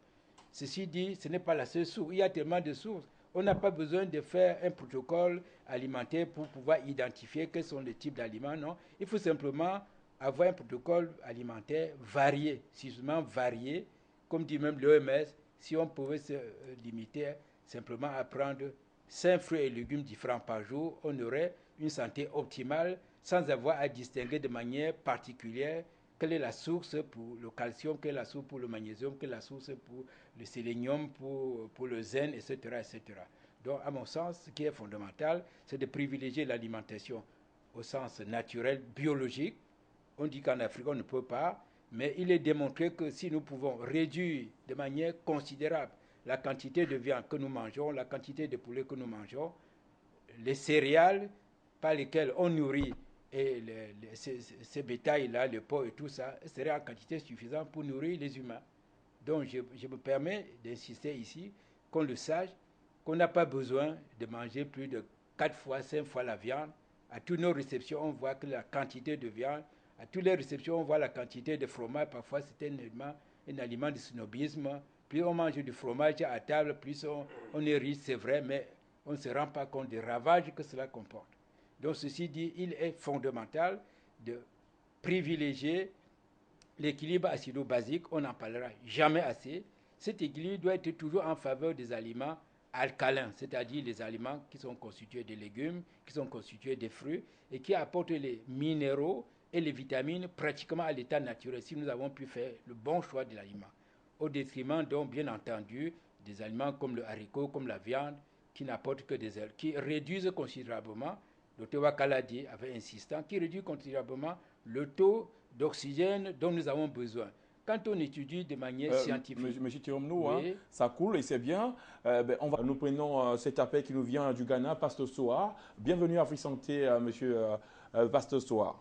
Ceci dit, ce n'est pas la seule source. Il y a tellement de sources. On n'a pas besoin de faire un protocole alimentaire pour pouvoir identifier quels sont les types d'aliments, non. Il faut simplement avoir un protocole alimentaire varié, suffisamment varié, comme dit même l'OMS. Si on pouvait se limiter simplement à prendre 5 fruits et légumes différents par jour, on aurait une santé optimale sans avoir à distinguer de manière particulière quelle est la source pour le calcium, quelle est la source pour le magnésium, quelle est la source pour le sélénium, pour le zen, etc., etc. Donc, à mon sens, ce qui est fondamental, c'est de privilégier l'alimentation au sens naturel, biologique. On dit qu'en Afrique, on ne peut pas, mais il est démontré que si nous pouvons réduire de manière considérable la quantité de viande que nous mangeons, la quantité de poulet que nous mangeons, les céréales par lesquelles on nourrit et ces bétails-là, le porc et tout ça, serait en quantité suffisante pour nourrir les humains. Donc je me permets d'insister ici, qu'on le sache, qu'on n'a pas besoin de manger plus de 4 fois, 5 fois la viande. À toutes nos réceptions, on voit que la quantité de viande, à toutes les réceptions, on voit la quantité de fromage. Parfois, c'est un aliment de snobisme. Plus on mange du fromage à table, plus on est riche, c'est vrai, mais on ne se rend pas compte des ravages que cela comporte. Donc, ceci dit, il est fondamental de privilégier l'équilibre acido-basique. On n'en parlera jamais assez. Cet équilibre doit être toujours en faveur des aliments alcalins, c'est-à-dire les aliments qui sont constitués de légumes, qui sont constitués de fruits et qui apportent les minéraux et les vitamines pratiquement à l'état naturel, si nous avons pu faire le bon choix de l'aliment. Au détriment, donc, bien entendu, des aliments comme le haricot, comme la viande, qui n'apportent que des herbes, qui réduisent considérablement, Dr Wakala dit avec insistance, qui réduit considérablement le taux d'oxygène dont nous avons besoin. Quand on étudie de manière scientifique... Monsieur Tiromnou, oui. ça coule et c'est bien. Nous prenons cet appel qui nous vient du Ghana, Pasteur Soa. Bienvenue à Afrique Santé, monsieur Pasteur Soa.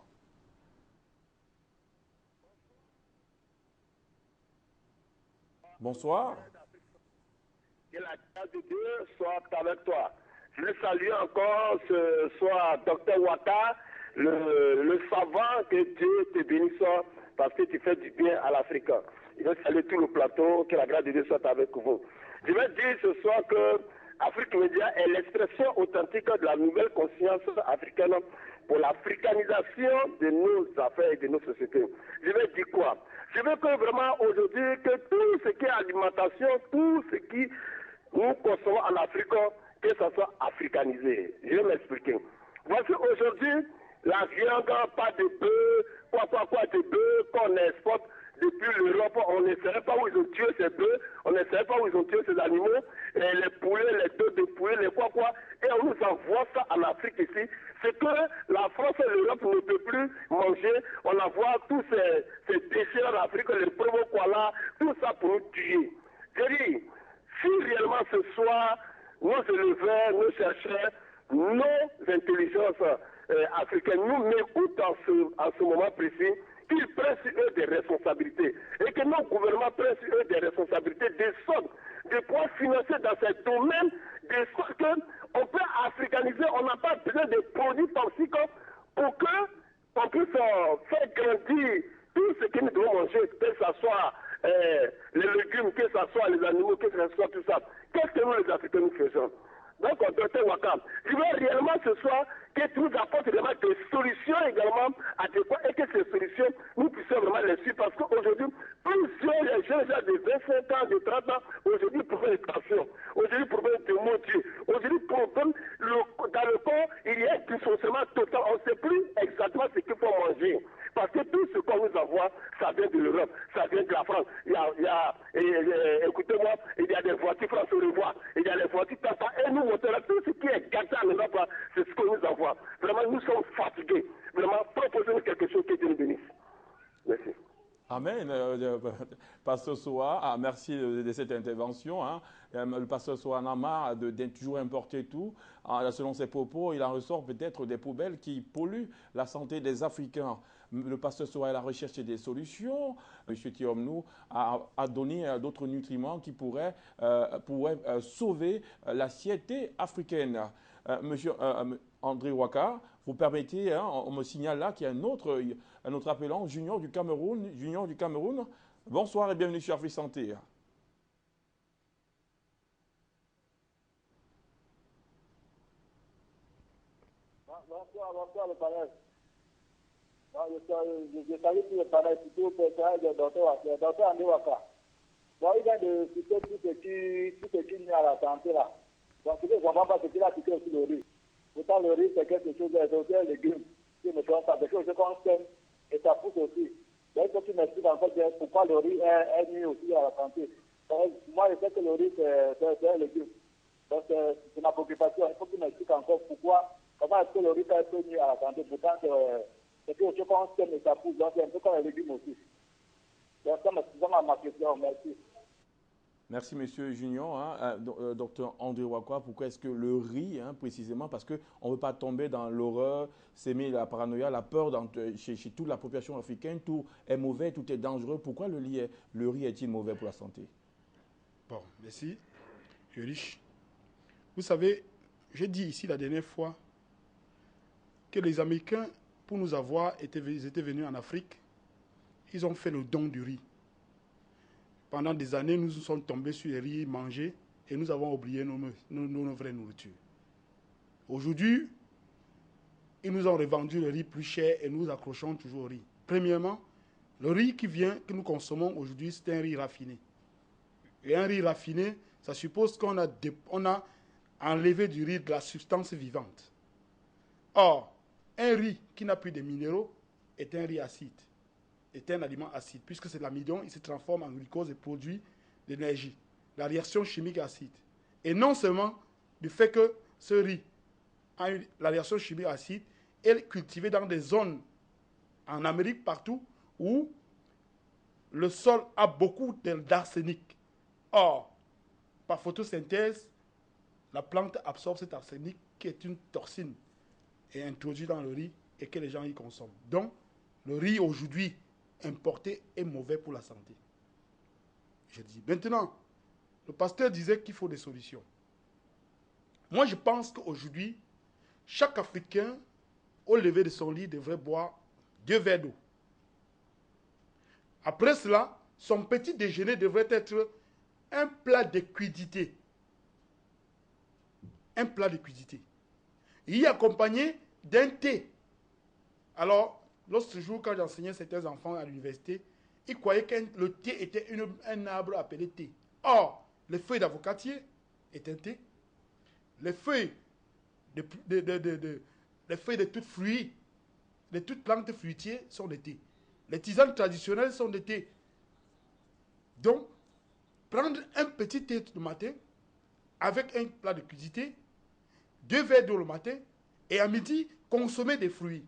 Bonsoir. Que la grâce de Dieu soit avec toi. Je veux saluer encore ce soir Dr Wata, le savant, que Dieu te bénisse parce que tu fais du bien à l'Afrique. Je veux saluer tout le plateau, que la grâce de Dieu soit avec vous. Je veux dire ce soir que Afrique Média est l'expression authentique de la nouvelle conscience africaine pour l'africanisation de nos affaires et de nos sociétés. Je veux dire quoi? Je veux que vraiment aujourd'hui, que tout ce qui est alimentation, tout ce qui nous consommons en Afrique, que ça soit africanisé. Je vais m'expliquer. Voici aujourd'hui la viande, pas de bœuf, quoi de bœuf qu'on exporte depuis l'Europe. On ne sait pas où ils ont tué ces bœufs, on ne sait pas où ils ont tué ces animaux, et les poulets, les deux de poulet, les quoi, et on nous envoie ça en Afrique ici. C'est que la France et l'Europe ne peuvent plus manger, on envoie tous ces déchets en Afrique, les promo koala, tout ça pour nous tuer. Je dis, si réellement ce soir, nos éleveurs, nos chercheurs, nos intelligences africaines nous m'écoutent en ce moment précis, qu'ils prennent sur eux des responsabilités et que nos gouvernements prennent sur eux des responsabilités, des sommes, de pouvoir financer dans ces domaines, de sorte qu'on peut africaniser, on n'a pas besoin de produits toxiques pour qu'on puisse faire grandir tout ce que nous devons manger, que ce soit les Africains nous faisons. Donc, docteur Waka, je veux réellement ce soir que tu nous apportes vraiment des solutions également adéquates et que ces solutions, nous puissions vraiment les suivre. Parce qu'aujourd'hui, plusieurs jeunes gens de 25 ans, de 30 ans, aujourd'hui, problème de tension, aujourd'hui, problème de moitié, aujourd'hui, problème, dans le corps, il y a un dysfonctionnement total. On ne sait plus exactement ce qu'il faut manger. Parce que tout ce qu'on nous envoie, ça vient de l'Europe, ça vient de la France. Écoutez-moi, il y a des voitures France au revoir, il y a des voitures Tata, et nous montons là, tout ce qui est gâté en Europe, c'est ce qu'on nous envoie. Vraiment, nous sommes fatigués. Vraiment, proposez-nous quelque chose que Dieu nous bénisse. Merci. Amen. Pasteur Soa, merci de cette intervention. Hein. Le pasteur Soa en a marre de toujours importer tout. Selon ses propos, il en ressort peut-être des poubelles qui polluent la santé des Africains. Le pasteur Soa est à la recherche des solutions. M. Thiomnou a donné d'autres nutriments qui pourraient sauver la société africaine. Monsieur André Waka, vous permettez, hein, on me signale là qu'il y a un autre appelant, Junior du Cameroun. Bonsoir et bienvenue sur Afrique Santé. Bonsoir le panel. Je salue tout le panel, surtout le personnel de docteur André Waka. Bon, il vient de citer tout ce qui est à la santé là. Donc, je ne comprends pas ce qu'il a cité aussi le riz. Pourtant, le riz, c'est quelque chose de légumes. Si je me trompe pas, c'est quelque chose qu'on sème et ça pousse aussi. Donc, il faut que tu m'expliques en fait pourquoi le riz est nuit aussi à la santé. Donc, moi, je sais que le riz, c'est un légume. Donc, c'est ma préoccupation. Il faut que tu m'expliques encore comment est-ce que le riz peut être nuit à la santé. Pourtant, c'est quelque chose qu'on sème et ça pousse. Donc, c'est un peu comme les légumes aussi. Donc, ça ma question. Merci. Merci, Monsieur Junior. Hein, docteur André Waka, pourquoi est-ce que le riz, hein, précisément, parce qu'on ne veut pas tomber dans l'horreur, s'aimer la paranoïa, la peur chez toute la population africaine, tout est mauvais, tout est dangereux. Pourquoi le riz est-il mauvais pour la santé? Bon, merci. Je suis riche. Vous savez, j'ai dit ici la dernière fois que les Américains, pour nous avoir, ils étaient venus en Afrique, ils ont fait le don du riz. Pendant des années, nous sommes tombés sur les riz mangés et nous avons oublié nos vraies nourritures. Aujourd'hui, ils nous ont revendu le riz plus cher et nous accrochons toujours au riz. Premièrement, le riz que nous consommons aujourd'hui, c'est un riz raffiné. Et un riz raffiné, ça suppose qu'on a enlevé du riz de la substance vivante. Or, un riz qui n'a plus de minéraux est un riz acide. Est un aliment acide. Puisque c'est de l'amidon, il se transforme en glucose et produit de l'énergie. La réaction chimique acide. Et non seulement du fait que ce riz a la réaction chimique acide est cultivé dans des zones en Amérique partout où le sol a beaucoup d'arsenic. Or, par photosynthèse, la plante absorbe cet arsenic qui est une toxine et introduit dans le riz et que les gens y consomment. Donc, le riz aujourd'hui importé est mauvais pour la santé. Je dis. Maintenant, le pasteur disait qu'il faut des solutions. Moi, je pense qu'aujourd'hui, chaque Africain, au lever de son lit, devrait boire 2 verres d'eau. Après cela, son petit déjeuner devrait être un plat de crudité. Un plat de crudité. Y accompagné d'un thé. Alors, l'autre jour, quand j'enseignais certains enfants à l'université, ils croyaient que le thé était un arbre appelé thé. Or, les feuilles d'avocatier est un thé. Les feuilles de toutes fruits, de toutes plantes fruitières sont des thés. Les tisanes traditionnelles sont des thés. Donc, prendre un petit thé le matin avec un plat de crudité, 2 verres d'eau le matin, et à midi, consommer des fruits.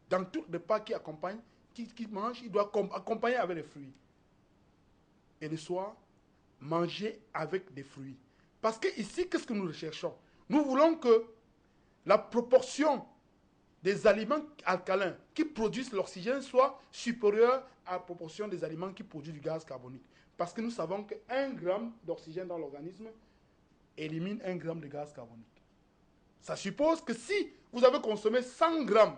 Dans tout repas qui accompagne, qui mange, il doit accompagner avec des fruits. Et le soir, manger avec des fruits. Parce que ici, qu'est-ce que nous recherchons? Nous voulons que la proportion des aliments alcalins qui produisent l'oxygène soit supérieure à la proportion des aliments qui produisent du gaz carbonique. Parce que nous savons que 1 gramme d'oxygène dans l'organisme élimine 1 gramme de gaz carbonique. Ça suppose que si vous avez consommé 100 grammes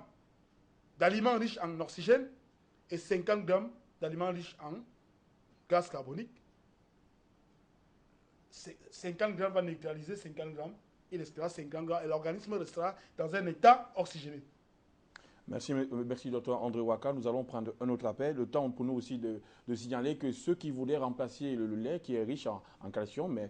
d'aliments riches en oxygène et 50 grammes d'aliments riches en gaz carbonique, 50 grammes va neutraliser 50 grammes, il restera 50 grammes et l'organisme restera dans un état oxygéné. Merci, docteur André Waka. Nous allons prendre un autre appel. Le temps pour nous aussi de signaler que ceux qui voulaient remplacer le lait, qui est riche en calcium, mais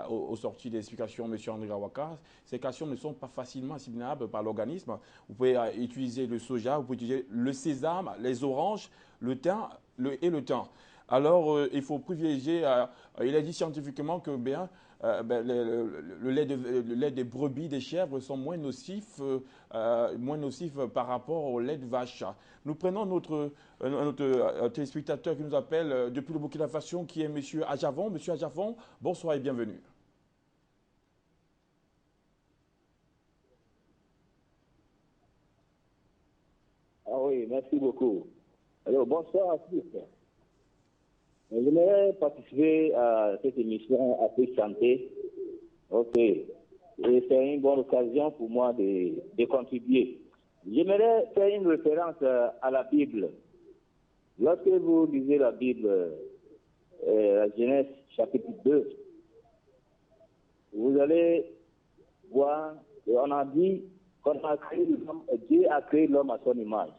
au sorti des explications de M. André Waka, ces calciums ne sont pas facilement assimilables par l'organisme. Vous pouvez utiliser le soja, vous pouvez utiliser le sésame, les oranges, le thym et le thym. Alors, il faut privilégier, il est dit scientifiquement que le lait des brebis, des chèvres sont moins nocifs par rapport au lait de vache. Nous prenons notre téléspectateur qui nous appelle depuis le Burkina Faso, qui est M. Ajavon. M. Ajavon, bonsoir et bienvenue. Ah oui, merci beaucoup. Alors, bonsoir à tous. J'aimerais participer à cette émission Afrique Santé. Ok. Et c'est une bonne occasion pour moi de contribuer. J'aimerais faire une référence à la Bible. Lorsque vous lisez la Bible, la Genèse chapitre 2, vous allez voir, on a dit qu'on a créé l'homme, Dieu a créé l'homme à son image.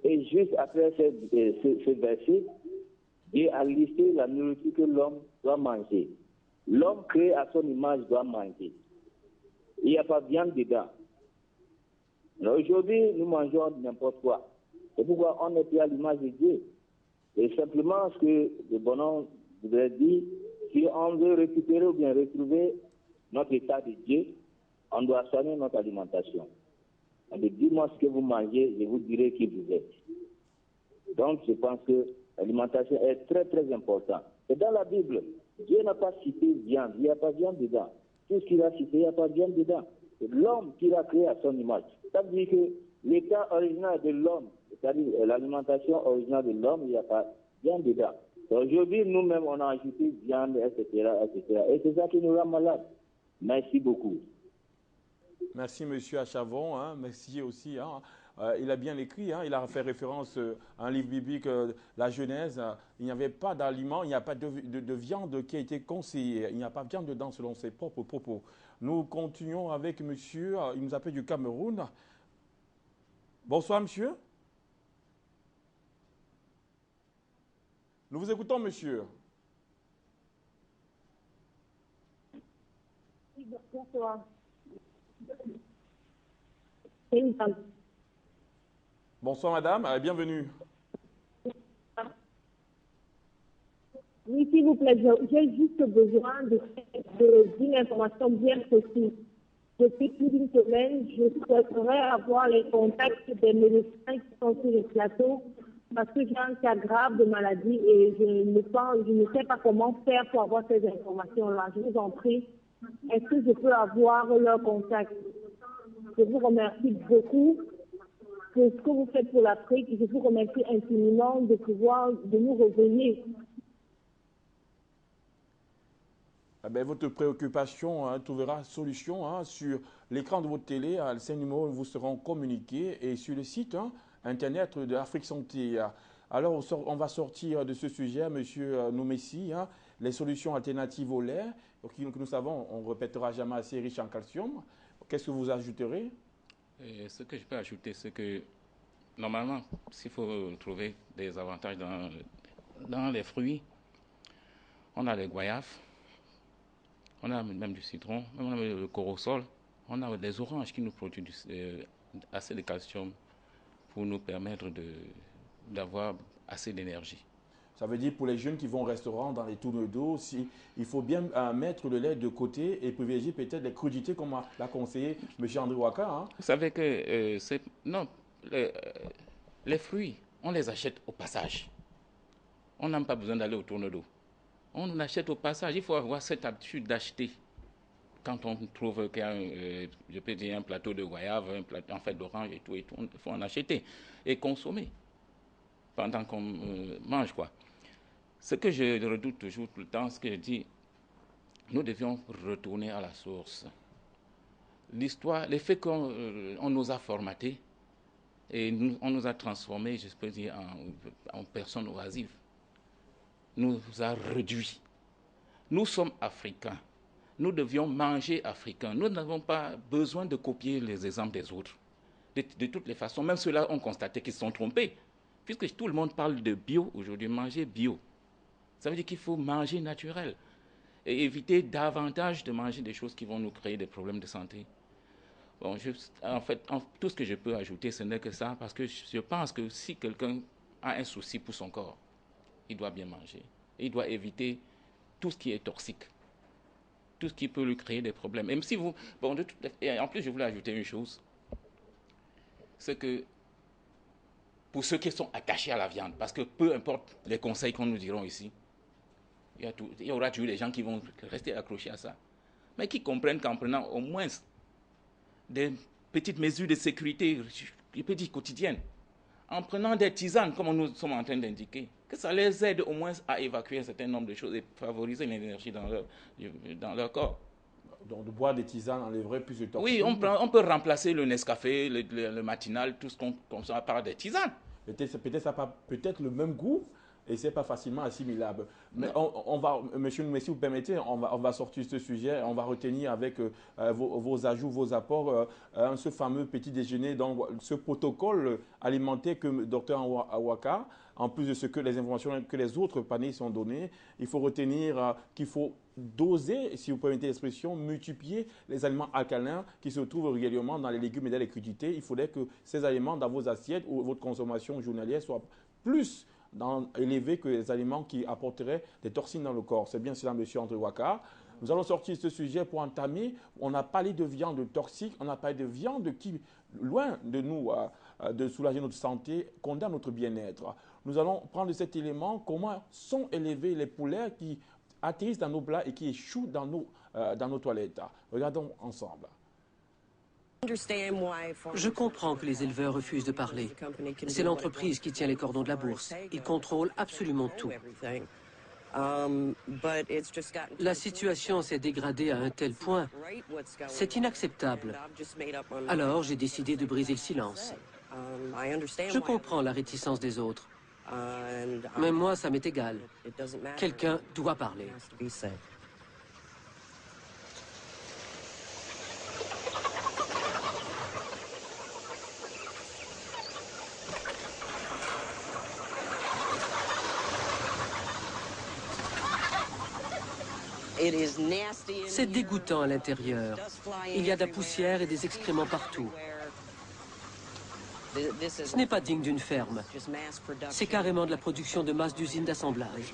Et juste après ce verset, Dieu a listé la nourriture que l'homme doit manger. L'homme créé à son image doit manger. Il n'y a pas de viande dedans. Aujourd'hui, nous mangeons n'importe quoi. C'est pourquoi on n'est plus à l'image de Dieu. Et simplement, ce que le bonhomme voudrait dire, si on veut récupérer ou bien retrouver notre état de Dieu, on doit soigner notre alimentation. On dit, dis-moi ce que vous mangez, je vous dirai qui vous êtes. Donc, je pense que l'alimentation est très, très importante. Et dans la Bible, Dieu n'a pas cité viande, il n'y a pas de viande dedans. Tout ce qu'il a cité, il n'y a pas de viande dedans. C'est l'homme qui l'a créé à son image. Ça veut dire que l'état original de l'homme, c'est-à-dire l'alimentation originale de l'homme, il n'y a pas de viande dedans. Aujourd'hui, nous-mêmes, on a ajouté viande, etc., etc. Et c'est ça qui nous rend malades. Merci beaucoup. Merci, M. Achavon. Merci aussi. Il a bien écrit, il a fait référence à un livre biblique, la Genèse. Il n'y avait pas d'aliments, il n'y a pas de viande qui a été conseillée. Il n'y a pas de viande dedans selon ses propres propos. Nous continuons avec monsieur, il nous appelle du Cameroun. Bonsoir, monsieur. Nous vous écoutons, monsieur. Bonsoir. Bonsoir madame, bienvenue. Oui, s'il vous plaît, j'ai juste besoin d'une information bien précise. Depuis plus d'une semaine, je souhaiterais avoir les contacts des médecins qui sont sur le plateau parce que j'ai un cas grave de maladie et je ne sais pas comment faire pour avoir ces informations-là. Je vous en prie, est-ce que je peux avoir leur contact? Je vous remercie beaucoup pour ce que vous faites pour l'Afrique. Je vous remercie infiniment de nous revenir. Votre préoccupation trouvera solution sur l'écran de votre télé. Ces numéros vous seront communiqués et sur le site internet de Afrique Santé. Alors, on va sortir de ce sujet, M. Noumessi, les solutions alternatives au lait, que nous savons, on ne répétera jamais, assez riche en calcium. Qu'est-ce que vous ajouterez? Ce que je peux ajouter, c'est que normalement, s'il faut trouver des avantages dans les fruits, on a les goyaves, on a même du citron, on a le corosol, on a des oranges qui nous produisent assez de calcium pour nous permettre d'avoir assez d'énergie. Ça veut dire pour les jeunes qui vont au restaurant dans les tournes d'eau, il faut bien mettre le lait de côté et privilégier peut-être les crudités comme l'a conseillé M. André Waka. Vous savez que les fruits, on les achète au passage. On n'a pas besoin d'aller au tourne d'eau. On achète au passage. Il faut avoir cette habitude d'acheter. Quand on trouve qu'il y a, je peux dire, un plateau de goyave, un fait d'orange et tout, il faut en acheter et consommer pendant qu'on mange, quoi. Ce que je redoute toujours tout le temps, ce que je dis, nous devions retourner à la source. L'histoire, les faits qu'on nous a formatés et on nous a transformés, je peux dire, en personnes oisives, nous a réduits. Nous sommes africains. Nous devions manger africain. Nous n'avons pas besoin de copier les exemples des autres. De toutes les façons, même ceux-là ont constaté qu'ils se sont trompés. Puisque tout le monde parle de bio aujourd'hui, manger bio. Ça veut dire qu'il faut manger naturel. Et éviter davantage de manger des choses qui vont nous créer des problèmes de santé. Bon, en fait, tout ce que je peux ajouter, ce n'est que ça, parce que je pense que si quelqu'un a un souci pour son corps, il doit bien manger. Et il doit éviter tout ce qui est toxique. Tout ce qui peut lui créer des problèmes. Et même si vous... Bon, et en plus, je voulais ajouter une chose. C'est que pour ceux qui sont attachés à la viande, parce que peu importe les conseils qu'on nous diront ici, il y aura toujours des gens qui vont rester accrochés à ça. Mais qui comprennent qu'en prenant au moins des petites mesures de sécurité, des petites quotidiennes, en prenant des tisanes, comme nous sommes en train d'indiquer, que ça les aide au moins à évacuer un certain nombre de choses et favoriser l'énergie dans leur corps. Donc, de boire des tisanes enlèverait plus de toxines. Oui, on peut remplacer le Nescafé, le matinal, tout ce comme ça par des tisanes. Peut-être ça n'a pas le même goût et ce n'est pas facilement assimilable. Mais on va, monsieur Noumé, si vous permettez, on va sortir ce sujet, on va retenir avec vos ajouts, vos apports, ce fameux petit déjeuner, donc ce protocole alimentaire que le docteur Awaka, en plus de ce que les informations que les autres panélistes ont données, il faut retenir qu'il faut doser, si vous permettez l'expression, multiplier les aliments alcalins qui se trouvent régulièrement dans les légumes et dans les crudités. Il faudrait que ces aliments dans vos assiettes ou votre consommation journalière soient plus élevés que les aliments qui apporteraient des toxines dans le corps. C'est bien cela, monsieur André Ouakkar. Nous allons sortir ce sujet pour entamer. On a parlé de viande toxique, on a parlé de viande qui, loin de nous, de soulager notre santé, condamne notre bien-être. Nous allons prendre cet élément, comment sont élevés les poulets qui atterrissent dans nos plats et qui échouent dans nos toilettes. Regardons ensemble. Je comprends que les éleveurs refusent de parler. C'est l'entreprise qui tient les cordons de la bourse. Ils contrôlent absolument tout. La situation s'est dégradée à un tel point. C'est inacceptable. Alors, j'ai décidé de briser le silence. Je comprends la réticence des autres. Mais moi, ça m'est égal. Quelqu'un doit parler. C'est dégoûtant à l'intérieur. Il y a de la poussière et des excréments partout. Ce n'est pas digne d'une ferme. C'est carrément de la production de masse d'usines d'assemblage.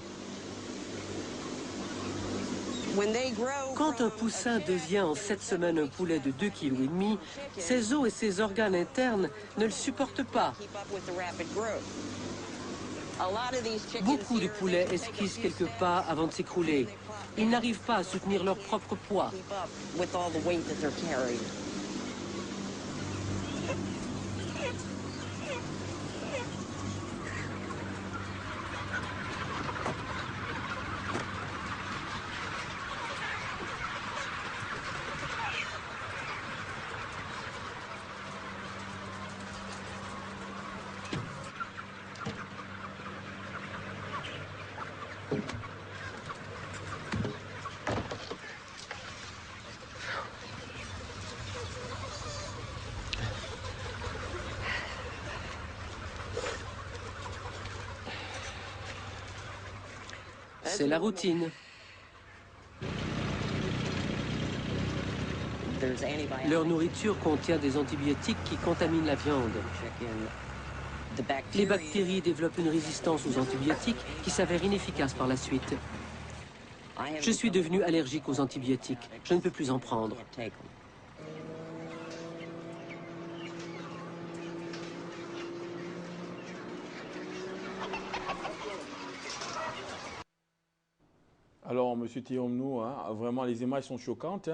Quand un poussin devient en 7 semaines un poulet de 2,5 kg, ses os et ses organes internes ne le supportent pas. Beaucoup de poulets esquissent quelques pas avant de s'écrouler. Ils n'arrivent pas à soutenir leur propre poids. C'est la routine. Leur nourriture contient des antibiotiques qui contaminent la viande. Les bactéries développent une résistance aux antibiotiques qui s'avère inefficace par la suite. Je suis devenu allergique aux antibiotiques. Je ne peux plus en prendre. Alors, M. Thiomnou, vraiment, les images sont choquantes.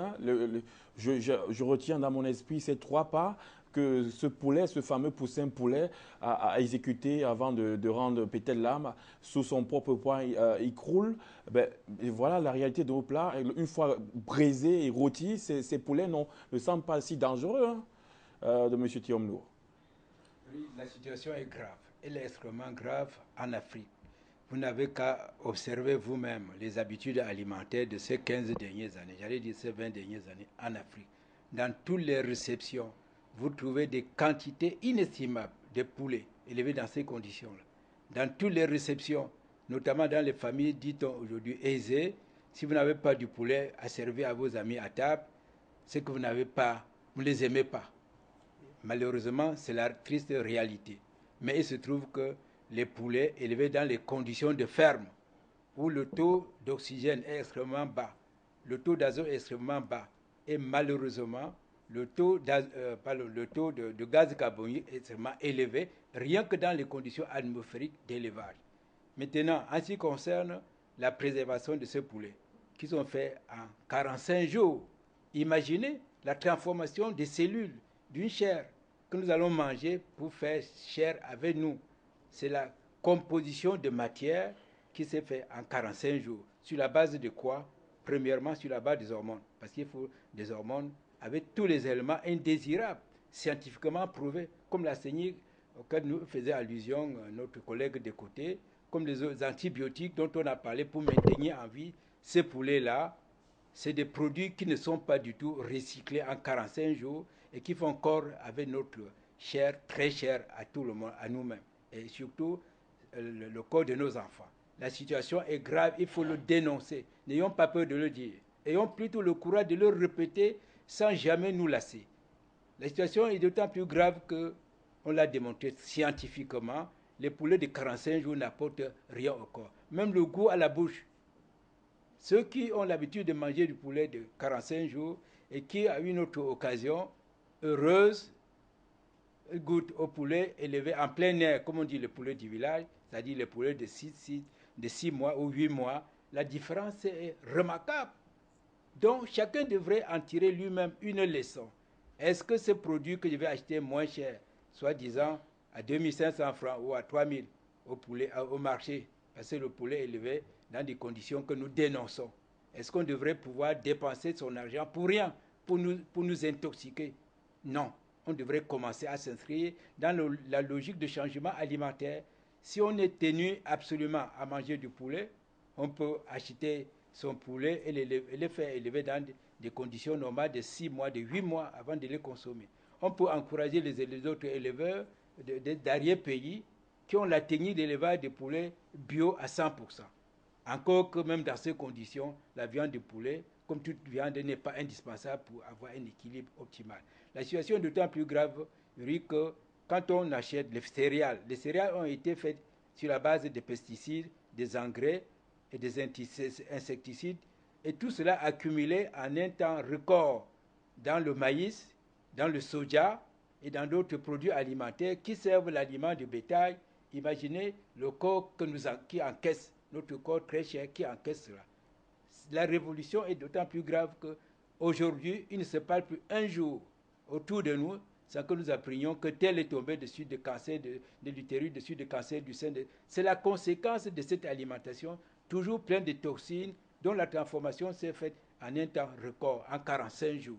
Je retiens dans mon esprit ces 3 pas que ce poulet, ce fameux poussin poulet, a exécuté avant de rendre péter l'âme. Sous son propre poids, il croule. Et voilà la réalité de vos plats. Une fois braisés et rôtis, ces poulets ne semblent pas si dangereux de M. Thiomnou. Oui, la situation est grave. Elle est extrêmement grave en Afrique. vous n'avez qu'à observer vous-même les habitudes alimentaires de ces 15 dernières années, j'allais dire ces 20 dernières années en Afrique. Dans toutes les réceptions, vous trouvez des quantités inestimables de poulets élevés dans ces conditions-là. Dans toutes les réceptions, notamment dans les familles, dit-on aujourd'hui, aisées, si vous n'avez pas du poulet à servir à vos amis à table, c'est que vous n'avez pas, vous ne les aimez pas. Malheureusement, c'est la triste réalité. Mais il se trouve que les poulets élevés dans les conditions de ferme, où le taux d'oxygène est extrêmement bas, le taux d'azote est extrêmement bas, et malheureusement, le taux de gaz carbonique est extrêmement élevé, rien que dans les conditions atmosphériques d'élevage. Maintenant, en ce qui concerne la préservation de ces poulets, qui sont faits en 45 jours, imaginez la transformation des cellules d'une chair que nous allons manger pour faire chair avec nous. C'est la composition de matière qui s'est faite en 45 jours. Sur la base de quoi? Premièrement, sur la base des hormones. Parce qu'il faut des hormones avec tous les éléments indésirables, scientifiquement prouvés, comme la saignée auquel nous faisait allusion notre collègue de côté, comme les antibiotiques dont on a parlé pour maintenir en vie ces poulets-là. C'est des produits qui ne sont pas du tout recyclés en 45 jours et qui font corps avec notre chair, très chère à tout le monde, à nous-mêmes, et surtout le corps de nos enfants. La situation est grave, il faut le dénoncer. N'ayons pas peur de le dire. Ayons plutôt le courage de le répéter sans jamais nous lasser. La situation est d'autant plus grave qu'on l'a démontré scientifiquement. Les poulets de 45 jours n'apportent rien au corps. Même le goût à la bouche. Ceux qui ont l'habitude de manger du poulet de 45 jours et qui, à une autre occasion heureuse, goûtent au poulet élevé en plein air, comme on dit le poulet du village, c'est-à-dire le poulet de 6 mois ou 8 mois, la différence est remarquable. Donc, chacun devrait en tirer lui-même une leçon. Est-ce que ce produit que je vais acheter moins cher, soi-disant à 2500 francs ou à 3000 au marché, parce que le poulet est élevé dans des conditions que nous dénonçons, est-ce qu'on devrait pouvoir dépenser son argent pour rien, pour nous intoxiquer? Non. On devrait commencer à s'inscrire dans la logique de changement alimentaire. Si on est tenu absolument à manger du poulet, on peut acheter son poulet et le faire élever dans des conditions normales de 6 mois, de 8 mois avant de les consommer. On peut encourager les autres éleveurs d'arrière-pays qui ont la technique d'élevage de poulet bio à 100%. Encore que même dans ces conditions, la viande de poulet, comme toute viande, n'est pas indispensable pour avoir un équilibre optimal. La situation est d'autant plus grave, que quand on achète les céréales ont été faites sur la base des pesticides, des engrais et des insecticides, et tout cela accumulé en un temps record dans le maïs, dans le soja et dans d'autres produits alimentaires qui servent l'aliment du bétail. Imaginez le corps qui encaisse, notre corps très cher qui encaisse cela. La révolution est d'autant plus grave qu'aujourd'hui, il ne se parle plus un jour autour de nous sans que nous apprenions que tel est tombé dessus de cancer de l'utérus, dessus de cancer du sein. C'est la conséquence de cette alimentation toujours pleine de toxines dont la transformation s'est faite en un temps record, en 45 jours.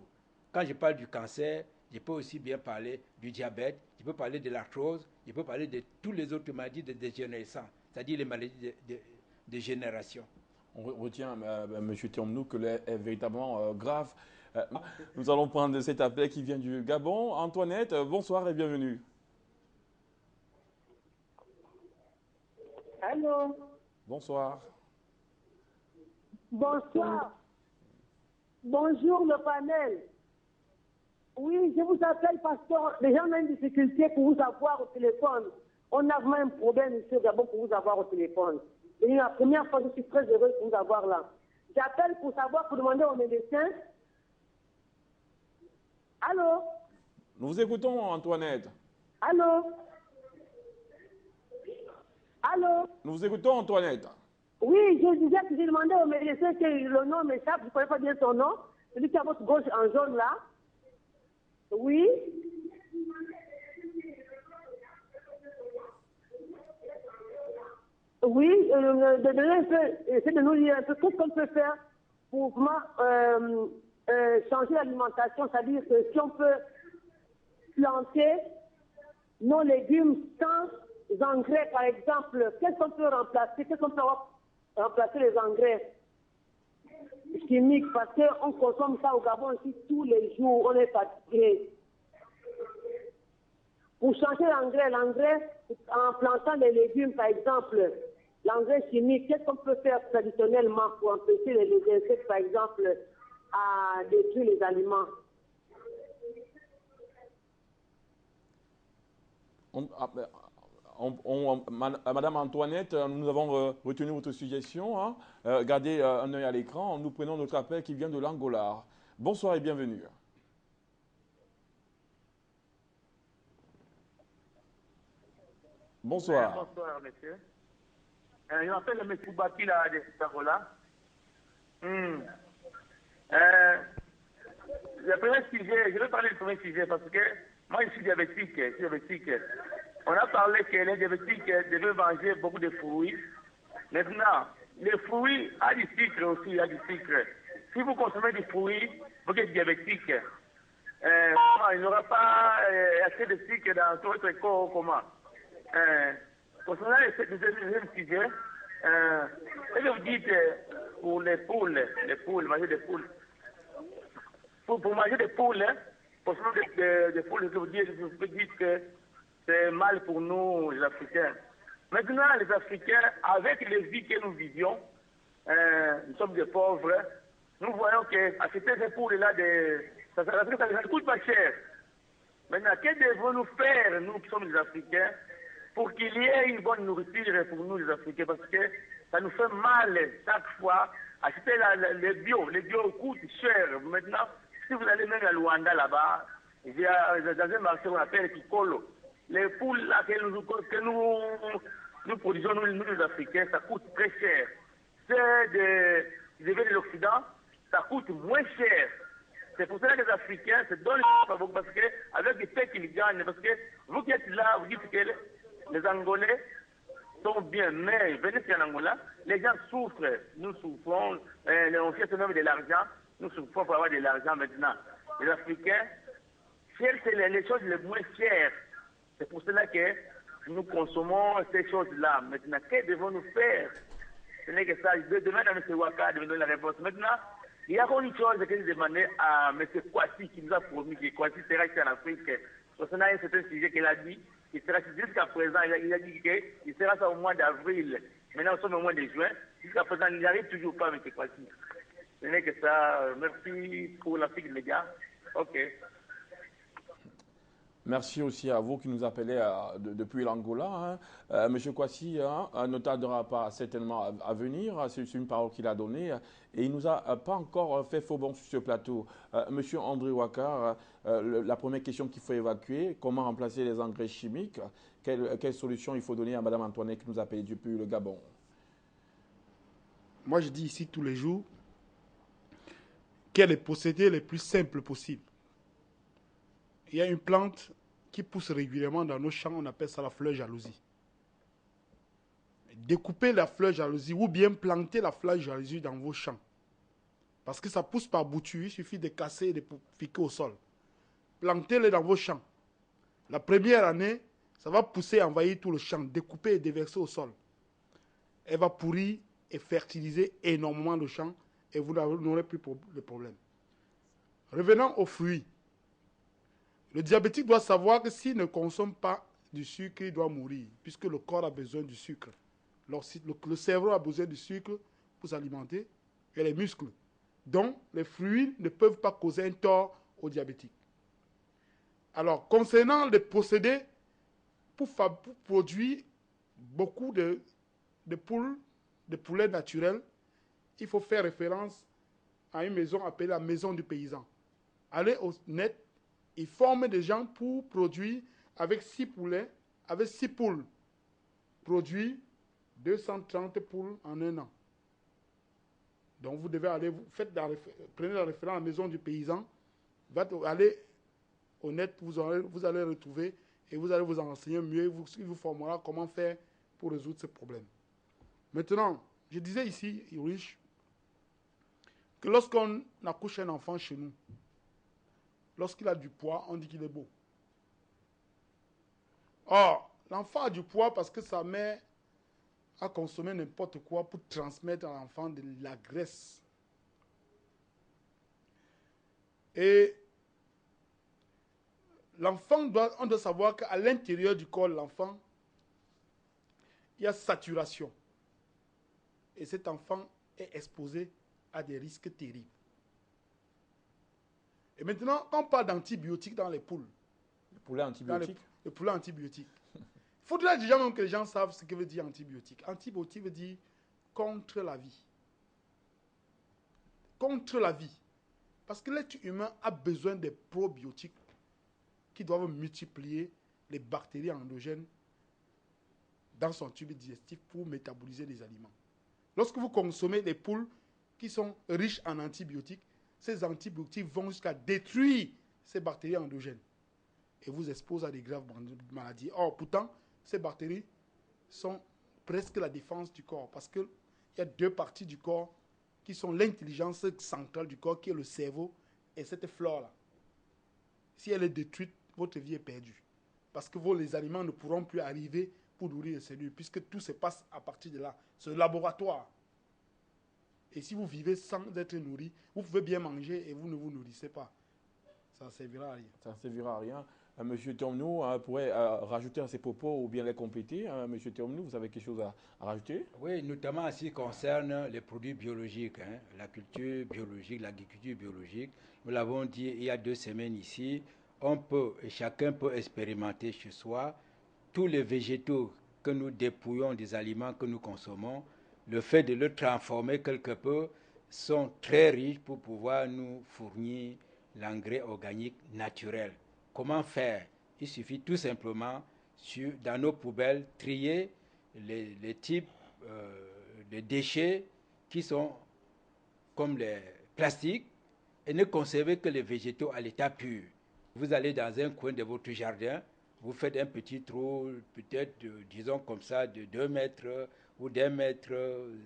Quand je parle du cancer, je peux aussi bien parler du diabète, je peux parler de l'arthrose, je peux parler de toutes les autres maladies de dégénérescence, c'est-à-dire les maladies de génération. On retient, M. Thiomnou, que l'air est véritablement grave. Nous allons prendre cet appel qui vient du Gabon. Antoinette, bonsoir et bienvenue. Allô? Bonsoir. Bonsoir. Bonjour le panel. Oui, je vous appelle parce que les gens ont une difficulté pour vous avoir au téléphone. On a vraiment un problème ici au Gabon pour vous avoir au téléphone. Et la première fois, je suis très heureuse de vous avoir là. J'appelle pour savoir, pour demander aux médecins. Allô? Nous vous écoutons, Antoinette. Allô? Allô? Nous vous écoutons, Antoinette. Oui, je disais que j'ai demandé aux médecins que le nom m'échappe, je ne connais pas bien son nom. Celui qui est à votre gauche en jaune là. Oui? Oui, essayez de nous dire un peu qu'est-ce qu'on peut faire pour vraiment changer l'alimentation, c'est-à-dire que si on peut planter nos légumes sans engrais, par exemple, qu'est-ce qu'on peut remplacer? Qu'est-ce qu'on peut remplacer les engrais chimiques? Parce qu'on consomme ça au Gabon aussi tous les jours, on est fatigué. Pour changer l'engrais, en plantant des légumes, par exemple, l'engrais chimique, qu'est-ce qu'on peut faire traditionnellement pour empêcher les insectes, par exemple, à détruire les aliments? Madame Antoinette, nous avons retenu votre suggestion. Hein. Gardez un œil à l'écran. Nous prenons notre appel qui vient de l'Angola. Bonsoir et bienvenue. Bonsoir. Bonsoir, monsieur. Je m'appelle M. Baki de Angola. Le premier sujet, je vais parler du premier sujet parce que moi je suis diabétique. On a parlé que les diabétiques devaient manger beaucoup de fruits. Maintenant, les fruits ont du sucre aussi, il y a du sucre. Si vous consommez des fruits, vous êtes diabétique. Il n'y aura pas assez de sucre dans votre corps. Comment? Concernant le deuxième sujet, ce que vous dites pour les poules, manger des poules. Pour manger des poules, pour manger des poules, vous dites que c'est mal pour nous, les Africains. Maintenant, les Africains, avec les vies que nous vivions, nous sommes des pauvres, nous voyons qu'acheter ces poules-là, ça ne coûte pas cher. Maintenant, que devons-nous faire, nous qui sommes les Africains, pour qu'il y ait une bonne nourriture pour nous, les Africains? Parce que ça nous fait mal chaque fois. Acheter les bio coûtent cher. Maintenant, si vous allez même à Luanda là-bas, il y a dans un marché qu'on appelle Kikolo. Les poules là que nous produisons, nous les Africains, ça coûte très cher. C'est de l'Occident, ça coûte moins cher. C'est pour cela que les Africains se donnent le faveur parce qu'avec les paix qu'ils gagnent, parce que vous qui êtes là, vous dites que les Angolais sont bien, mais venez ici en Angola, les gens souffrent, nous souffrons, on cherche même de l'argent, nous souffrons pour avoir de l'argent maintenant. Les Africains cherchent les choses les moins chères. C'est pour cela que nous consommons ces choses-là. Maintenant, que devons-nous faire? Ce n'est que ça. Je demande à M. Waka de me donner la réponse. Maintenant, il y a une chose que j'ai demandé à M. Kwasi qui nous a promis que Kwasi sera ici en Afrique. Concernant un certain sujet qu'il a dit, il sera jusqu'à présent, il a dit qu'il sera ça au mois d'avril. Maintenant, nous sommes au mois de juin. Jusqu'à présent, il n'arrive toujours pas, M. Kwasi. Ce n'est que ça. Merci pour l'Afrique Média. OK. Merci aussi à vous qui nous appelez depuis l'Angola. Hein. Monsieur Kwasi ne tardera pas certainement à venir. C'est une parole qu'il a donnée. Et il ne nous a pas encore fait faux bon sur ce plateau. Monsieur André Ouakkar, la première question qu'il faut évacuer, comment remplacer les engrais chimiques? Quelle solution il faut donner à Mme Antoinette qui nous appelle depuis le Gabon? Moi, je dis ici tous les jours quel est le procédé le plus simple possible. Il y a une plante qui pousse régulièrement dans nos champs, on appelle ça la fleur jalousie. Découpez la fleur jalousie ou bien plantez la fleur jalousie dans vos champs. Parce que ça pousse par bouture, il suffit de casser et de piquer au sol. Plantez-les dans vos champs. La première année, ça va pousser et envahir tout le champ, découper et déverser au sol. Elle va pourrir et fertiliser énormément le champ et vous n'aurez plus de problème. Revenons aux fruits. Le diabétique doit savoir que s'il ne consomme pas du sucre, il doit mourir, puisque le corps a besoin du sucre. Le cerveau a besoin du sucre pour s'alimenter et les muscles. Donc, les fruits ne peuvent pas causer un tort au diabétique. Alors, concernant les procédés, pour produire beaucoup de poulets naturels, il faut faire référence à une maison appelée la maison du paysan. Allez au net. Ils forment des gens pour produire avec 6 poulets, avec 6 poules, produire 230 poules en un an. Donc vous devez aller, prenez la référence à la maison du paysan, allez au net, vous allez retrouver et vous allez vous en renseigner mieux, il vous formera comment faire pour résoudre ce problème. Maintenant, je disais ici, Ulrich, que lorsqu'on accouche un enfant chez nous, lorsqu'il a du poids, on dit qu'il est beau. Or, l'enfant a du poids parce que sa mère a consommé n'importe quoi pour transmettre à l'enfant de la graisse. Et l'enfant on doit savoir qu'à l'intérieur du corps de l'enfant, il y a saturation. Et cet enfant est exposé à des risques terribles. Et maintenant, quand on parle d'antibiotiques dans les poules, les poulets antibiotiques, les poulets antibiotiques, il faudrait déjà même que les gens savent ce que veut dire antibiotique. Antibiotique veut dire contre la vie. Contre la vie. Parce que l'être humain a besoin des probiotiques qui doivent multiplier les bactéries endogènes dans son tube digestif pour métaboliser les aliments. Lorsque vous consommez des poules qui sont riches en antibiotiques, ces antibiotiques vont jusqu'à détruire ces bactéries endogènes et vous exposent à des graves maladies. Or, pourtant, ces bactéries sont presque la défense du corps parce qu'il y a deux parties du corps qui sont l'intelligence centrale du corps, qui est le cerveau et cette flore-là. Si elle est détruite, votre vie est perdue. Parce que les aliments ne pourront plus arriver pour nourrir les cellules, puisque tout se passe à partir de là. C'est le laboratoire. Et si vous vivez sans être nourri, vous pouvez bien manger et vous ne vous nourrissez pas. Ça ne servira à rien. Ça ne servira à rien. Monsieur Thiomnou pourrait rajouter à ses propos ou bien les compléter. Monsieur Thiomnou, vous avez quelque chose à rajouter? Oui, notamment en ce qui concerne les produits biologiques, la culture biologique, l'agriculture biologique. Nous l'avons dit il y a 2 semaines ici, on peut, et chacun peut expérimenter chez soi tous les végétaux que nous dépouillons des aliments que nous consommons. Le fait de le transformer quelque peu sont très riches pour pouvoir nous fournir l'engrais organique naturel. Comment faire? Il suffit tout simplement, dans nos poubelles, trier les types de déchets qui sont comme les plastiques et ne conserver que les végétaux à l'état pur. Vous allez dans un coin de votre jardin, vous faites un petit trou, peut-être, disons comme ça, de 2 mètres ou d'1 mètre,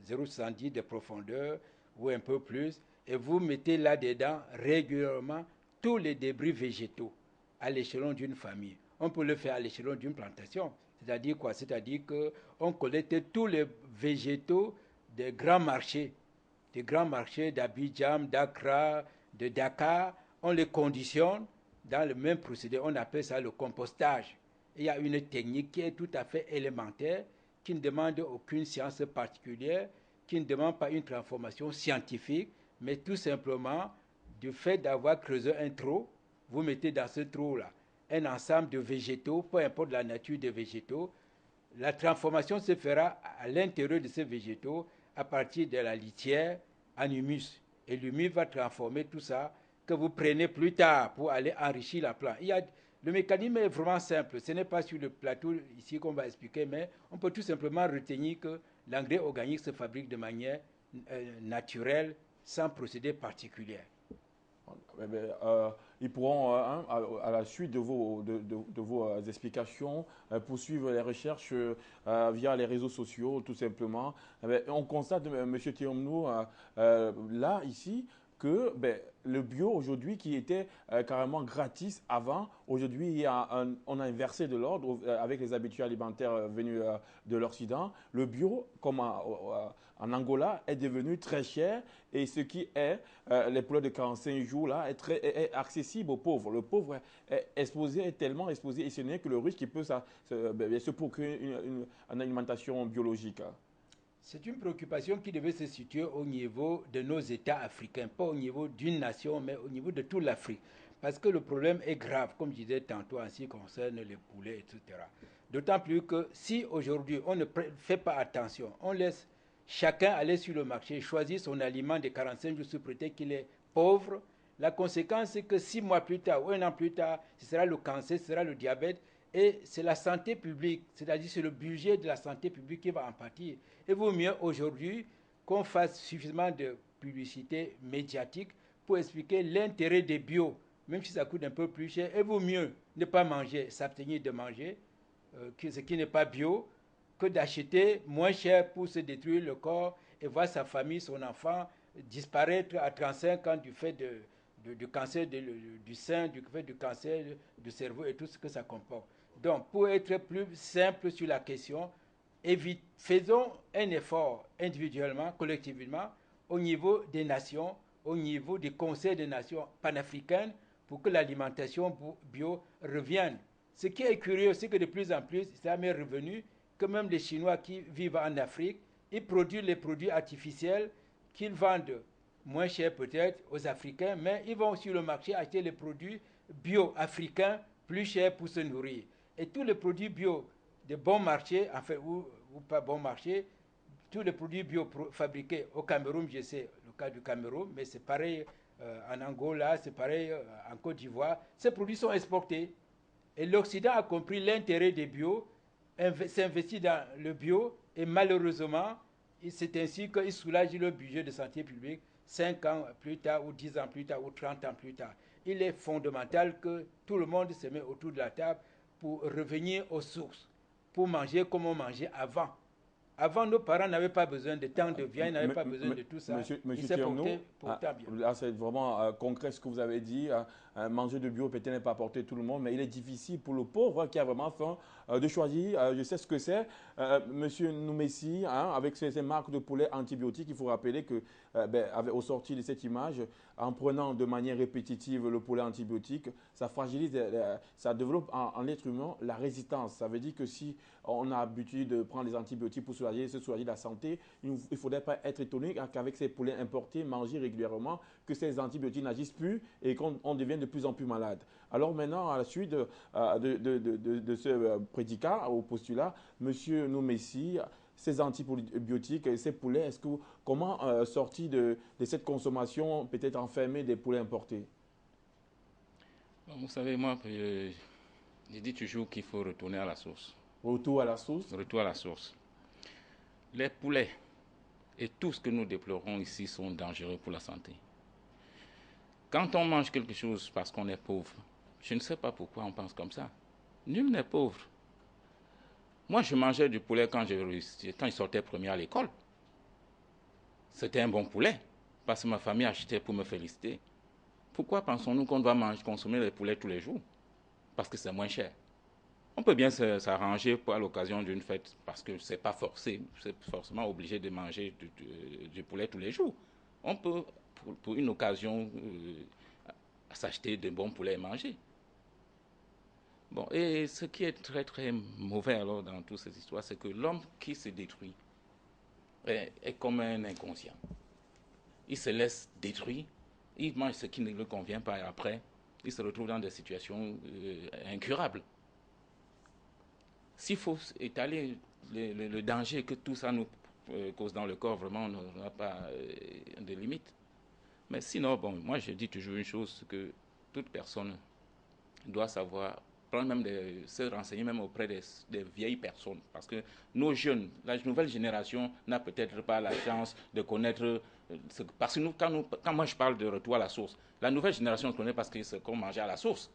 0,70 de profondeur ou un peu plus, et vous mettez là-dedans régulièrement tous les débris végétaux à l'échelon d'une famille. On peut le faire à l'échelon d'une plantation. C'est-à-dire quoi? C'est-à-dire qu'on collecte tous les végétaux des grands marchés d'Abidjan, d'Accra, de Dakar. On les conditionne dans le même procédé. On appelle ça le compostage. Il y a une technique qui est tout à fait élémentaire, qui ne demande aucune science particulière, qui ne demande pas une transformation scientifique, mais tout simplement du fait d'avoir creusé un trou, vous mettez dans ce trou-là un ensemble de végétaux, peu importe la nature des végétaux. La transformation se fera à l'intérieur de ces végétaux à partir de la litière en humus. Et l'humus va transformer tout ça que vous prenez plus tard pour aller enrichir la plante. Le mécanisme est vraiment simple. Ce n'est pas sur le plateau ici qu'on va expliquer, mais on peut tout simplement retenir que l'engrais organique se fabrique de manière naturelle, sans procédé particulier. Ils pourront, à la suite de vos explications, poursuivre les recherches via les réseaux sociaux, tout simplement. On constate, M. Thiomnou, là, ici, que le bio aujourd'hui qui était carrément gratis avant, aujourd'hui on a inversé de l'ordre avec les habitudes alimentaires venus de l'Occident. Le bio, comme en Angola, est devenu très cher et ce qui est les poulets de 45 jours là est accessible aux pauvres. Le pauvre est tellement exposé et ce n'est que le riche qui peut se procurer une alimentation biologique. C'est une préoccupation qui devait se situer au niveau de nos États africains, pas au niveau d'une nation, mais au niveau de toute l'Afrique. Parce que le problème est grave, comme je disais tantôt, en ce qui concerne les poulets, etc. D'autant plus que si aujourd'hui on ne fait pas attention, on laisse chacun aller sur le marché, choisir son aliment de 45 jours sous prétexte qu'il est pauvre, la conséquence c'est que 6 mois plus tard ou 1 an plus tard, ce sera le cancer, ce sera le diabète, et c'est la santé publique, c'est-à-dire c'est le budget de la santé publique qui va en pâtir. Il vaut mieux aujourd'hui qu'on fasse suffisamment de publicité médiatique pour expliquer l'intérêt des bio, même si ça coûte un peu plus cher. Il vaut mieux ne pas manger, s'abstenir de manger ce qui n'est pas bio, que d'acheter moins cher pour se détruire le corps et voir sa famille, son enfant disparaître à 35 ans du fait du cancer du sein, du fait du cancer du cerveau et tout ce que ça comporte. Donc, pour être plus simple sur la question, faisons un effort individuellement, collectivement, au niveau des nations, au niveau du Conseil des Nations panafricaines, pour que l'alimentation bio revienne. Ce qui est curieux, c'est que de plus en plus, ça m'est revenu que même les Chinois qui vivent en Afrique, ils produisent les produits artificiels qu'ils vendent moins cher peut-être aux Africains, mais ils vont sur le marché acheter les produits bio africains plus chers pour se nourrir. Et tous les produits bio de bon marché, enfin, ou pas bon marché, tous les produits bio fabriqués au Cameroun, je sais le cas du Cameroun, mais c'est pareil en Angola, c'est pareil en Côte d'Ivoire, ces produits sont exportés. Et l'Occident a compris l'intérêt des bio, s'investit dans le bio, et malheureusement, c'est ainsi qu'il soulage le budget de santé publique 5 ans plus tard, ou 10 ans plus tard, ou 30 ans plus tard. Il est fondamental que tout le monde se mette autour de la table pour revenir aux sources, pour manger comme on mangeait avant. Avant, nos parents n'avaient pas besoin de tant de viande, ils n'avaient pas besoin de tout ça. Monsieur Ils se portaient pourtant bien. Là, c'est vraiment concret ce que vous avez dit. Manger de bio peut-être n'est pas apporté tout le monde, mais il est difficile pour le pauvre qui a vraiment faim de choisir. Je sais ce que c'est. Monsieur Noumessi, avec ces marques de poulet antibiotiques, il faut rappeler que au sortir de cette image, en prenant de manière répétitive le poulet antibiotique, ça fragilise, ça développe en l'être humain la résistance. Ça veut dire que si on a l'habitude de prendre des antibiotiques pour se soulager la santé, il ne faudrait pas être étonné qu'avec ces poulets importés, manger régulièrement, que ces antibiotiques n'agissent plus et qu'on devienne de plus en plus malade. Alors maintenant, à la suite de ce prédicat ou postulat, M. Noumessi, ces antibiotiques et ces poulets, comment sortir de cette consommation peut-être enfermée des poulets importés? Vous savez, moi, je dis toujours qu'il faut retourner à la source. Retour à la source? Retour à la source. Les poulets et tout ce que nous déplorons ici sont dangereux pour la santé. Quand on mange quelque chose parce qu'on est pauvre, je ne sais pas pourquoi on pense comme ça. Nul n'est pauvre. Moi, je mangeais du poulet quand je sortais premier à l'école. C'était un bon poulet, parce que ma famille achetait pour me féliciter. Pourquoi pensons-nous qu'on doit consommer les poulets tous les jours? Parce que c'est moins cher. On peut bien s'arranger à l'occasion d'une fête, parce que ce n'est pas forcé, c'est forcément obligé de manger du poulet tous les jours. On peut, pour une occasion, s'acheter de bons poulets et manger. Bon, et ce qui est très très mauvais alors dans toute cette histoire, c'est que l'homme qui se détruit est comme un inconscient. Il se laisse détruire, il mange ce qui ne lui convient pas et après, il se retrouve dans des situations incurables. S'il faut étaler le danger que tout ça nous cause dans le corps, vraiment, on n'a pas de limite. Mais sinon, bon, moi je dis toujours une chose, que toute personne doit savoir, se renseigner même auprès des vieilles personnes. Parce que nos jeunes, la nouvelle génération n'a peut-être pas la chance de connaître... Parce que quand moi je parle de retour à la source, la nouvelle génération connaît parce que c'est qu'on mangeait à la source.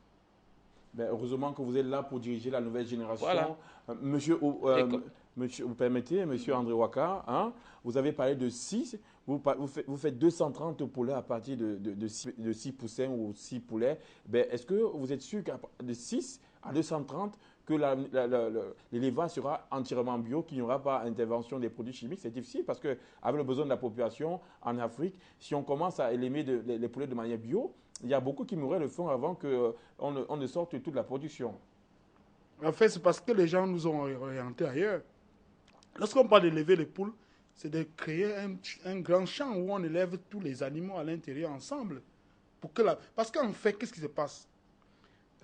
Ben, heureusement que vous êtes là pour diriger la nouvelle génération. Voilà. Monsieur, vous permettez, monsieur André Waka, vous avez parlé de 6, vous faites 230 poulets à partir de 6 poussins ou 6 poulets. Ben, est-ce que vous êtes sûr qu'à de 6 à 230, que l'élevage sera entièrement bio, qu'il n'y aura pas intervention des produits chimiques? C'est difficile parce qu'avec le besoin de la population en Afrique, si on commence à élever les poulets de manière bio, il y a beaucoup qui mourraient de faim avant qu'on ne sorte toute la production. En fait, c'est parce que les gens nous ont orientés ailleurs. Lorsqu'on parle d'élever les poules, c'est de créer un grand champ où on élève tous les animaux à l'intérieur ensemble. Parce qu'en fait, qu'est-ce qui se passe?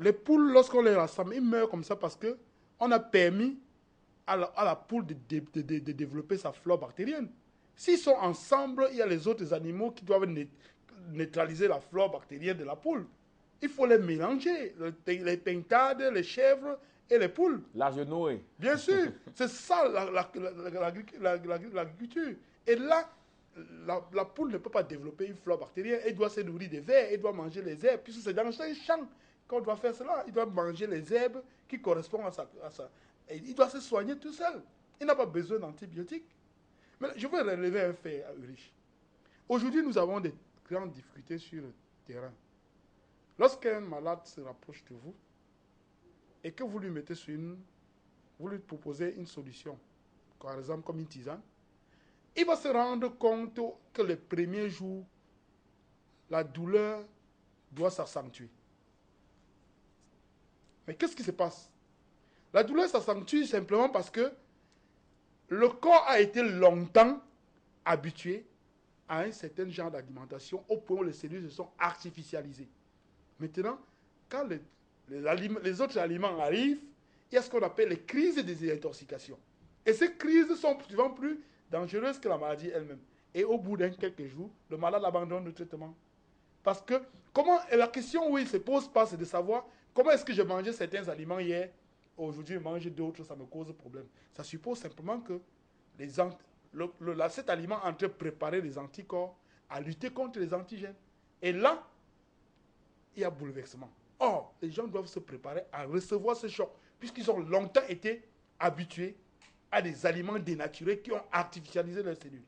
Les poules, lorsqu'on les rassemble, ils meurent comme ça parce qu'on a permis à la poule de développer sa flore bactérienne. S'ils sont ensemble, il y a les autres animaux qui doivent neutraliser la flore bactérienne de la poule. Il faut les mélanger, les pintades, les chèvres et les poules. L'âge de Noé. Bien sûr, c'est ça l'agriculture. Et là, la poule ne peut pas développer une flore bactérienne, elle doit se nourrir des vers, elle doit manger les herbes, puisque c'est dans un champ qu'on doit faire cela. Il doit manger les herbes qui correspondent à sa... Et il doit se soigner tout seul. Il n'a pas besoin d'antibiotiques. Mais je veux relever un fait à Ulrich. Aujourd'hui, nous avons des grandes difficultés sur le terrain. Lorsqu'un malade se rapproche de vous, et que vous lui mettez sur vous lui proposez une solution, par exemple comme une tisane, il va se rendre compte que les premiers jours, la douleur doit s'accentuer. Mais qu'est-ce qui se passe? La douleur s'accentue simplement parce que le corps a été longtemps habitué à un certain genre d'alimentation au point où les cellules se sont artificialisées. Maintenant, quand les autres aliments arrivent, il y a ce qu'on appelle les crises de désintoxication. Et ces crises sont souvent plus dangereuses que la maladie elle-même. Et au bout d'un quelques jours, le malade abandonne le traitement. Parce que la question où il se pose pas, c'est de savoir comment est-ce que j'ai mangé certains aliments hier, aujourd'hui je mange d'autres, ça me cause problème. Ça suppose simplement que cet aliment est en train de préparer les anticorps à lutter contre les antigènes. Et là, il y a bouleversement. Or, les gens doivent se préparer à recevoir ce choc, puisqu'ils ont longtemps été habitués à des aliments dénaturés qui ont artificialisé leurs cellules.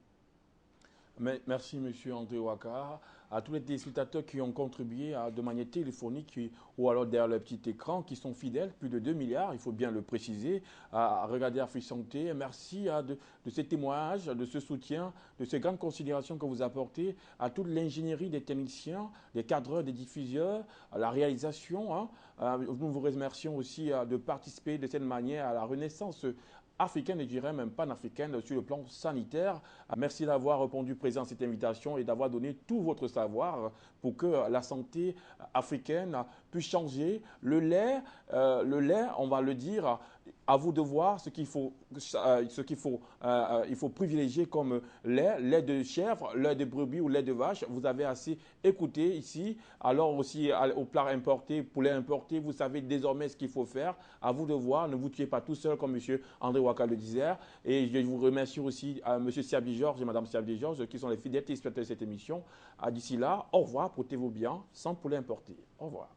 Merci, M. André Ouattara. À tous les téléspectateurs qui ont contribué de manière téléphonique ou alors derrière le petit écran, qui sont fidèles, plus de 2 milliards, il faut bien le préciser, à regarder Afrique Santé. Merci de ces témoignages, de ce soutien, de ces grandes considérations que vous apportez à toute l'ingénierie des techniciens, des cadreurs, des diffuseurs, à la réalisation. Nous vous remercions aussi de participer de cette manière à la renaissance africaine et je dirais même panafricaine sur le plan sanitaire. Merci d'avoir répondu présent à cette invitation et d'avoir donné tout votre savoir pour que la santé africaine puisse changer. Le lait, on va le dire, à vous de voir ce qu'il faut privilégier comme lait de chèvre, lait de brebis ou lait de vache. Vous avez assez écouté ici. Alors aussi au plat importé, poulet importé, vous savez désormais ce qu'il faut faire. À vous de voir, ne vous tuez pas tout seul comme M. André Ouattara le disait. Et je vous remercie aussi à M. Siabi Georges et Mme Siabi Georges qui sont les fidèles téléspectateurs de cette émission. D'ici là, au revoir, portez-vous bien, sans poulet importé. Au revoir.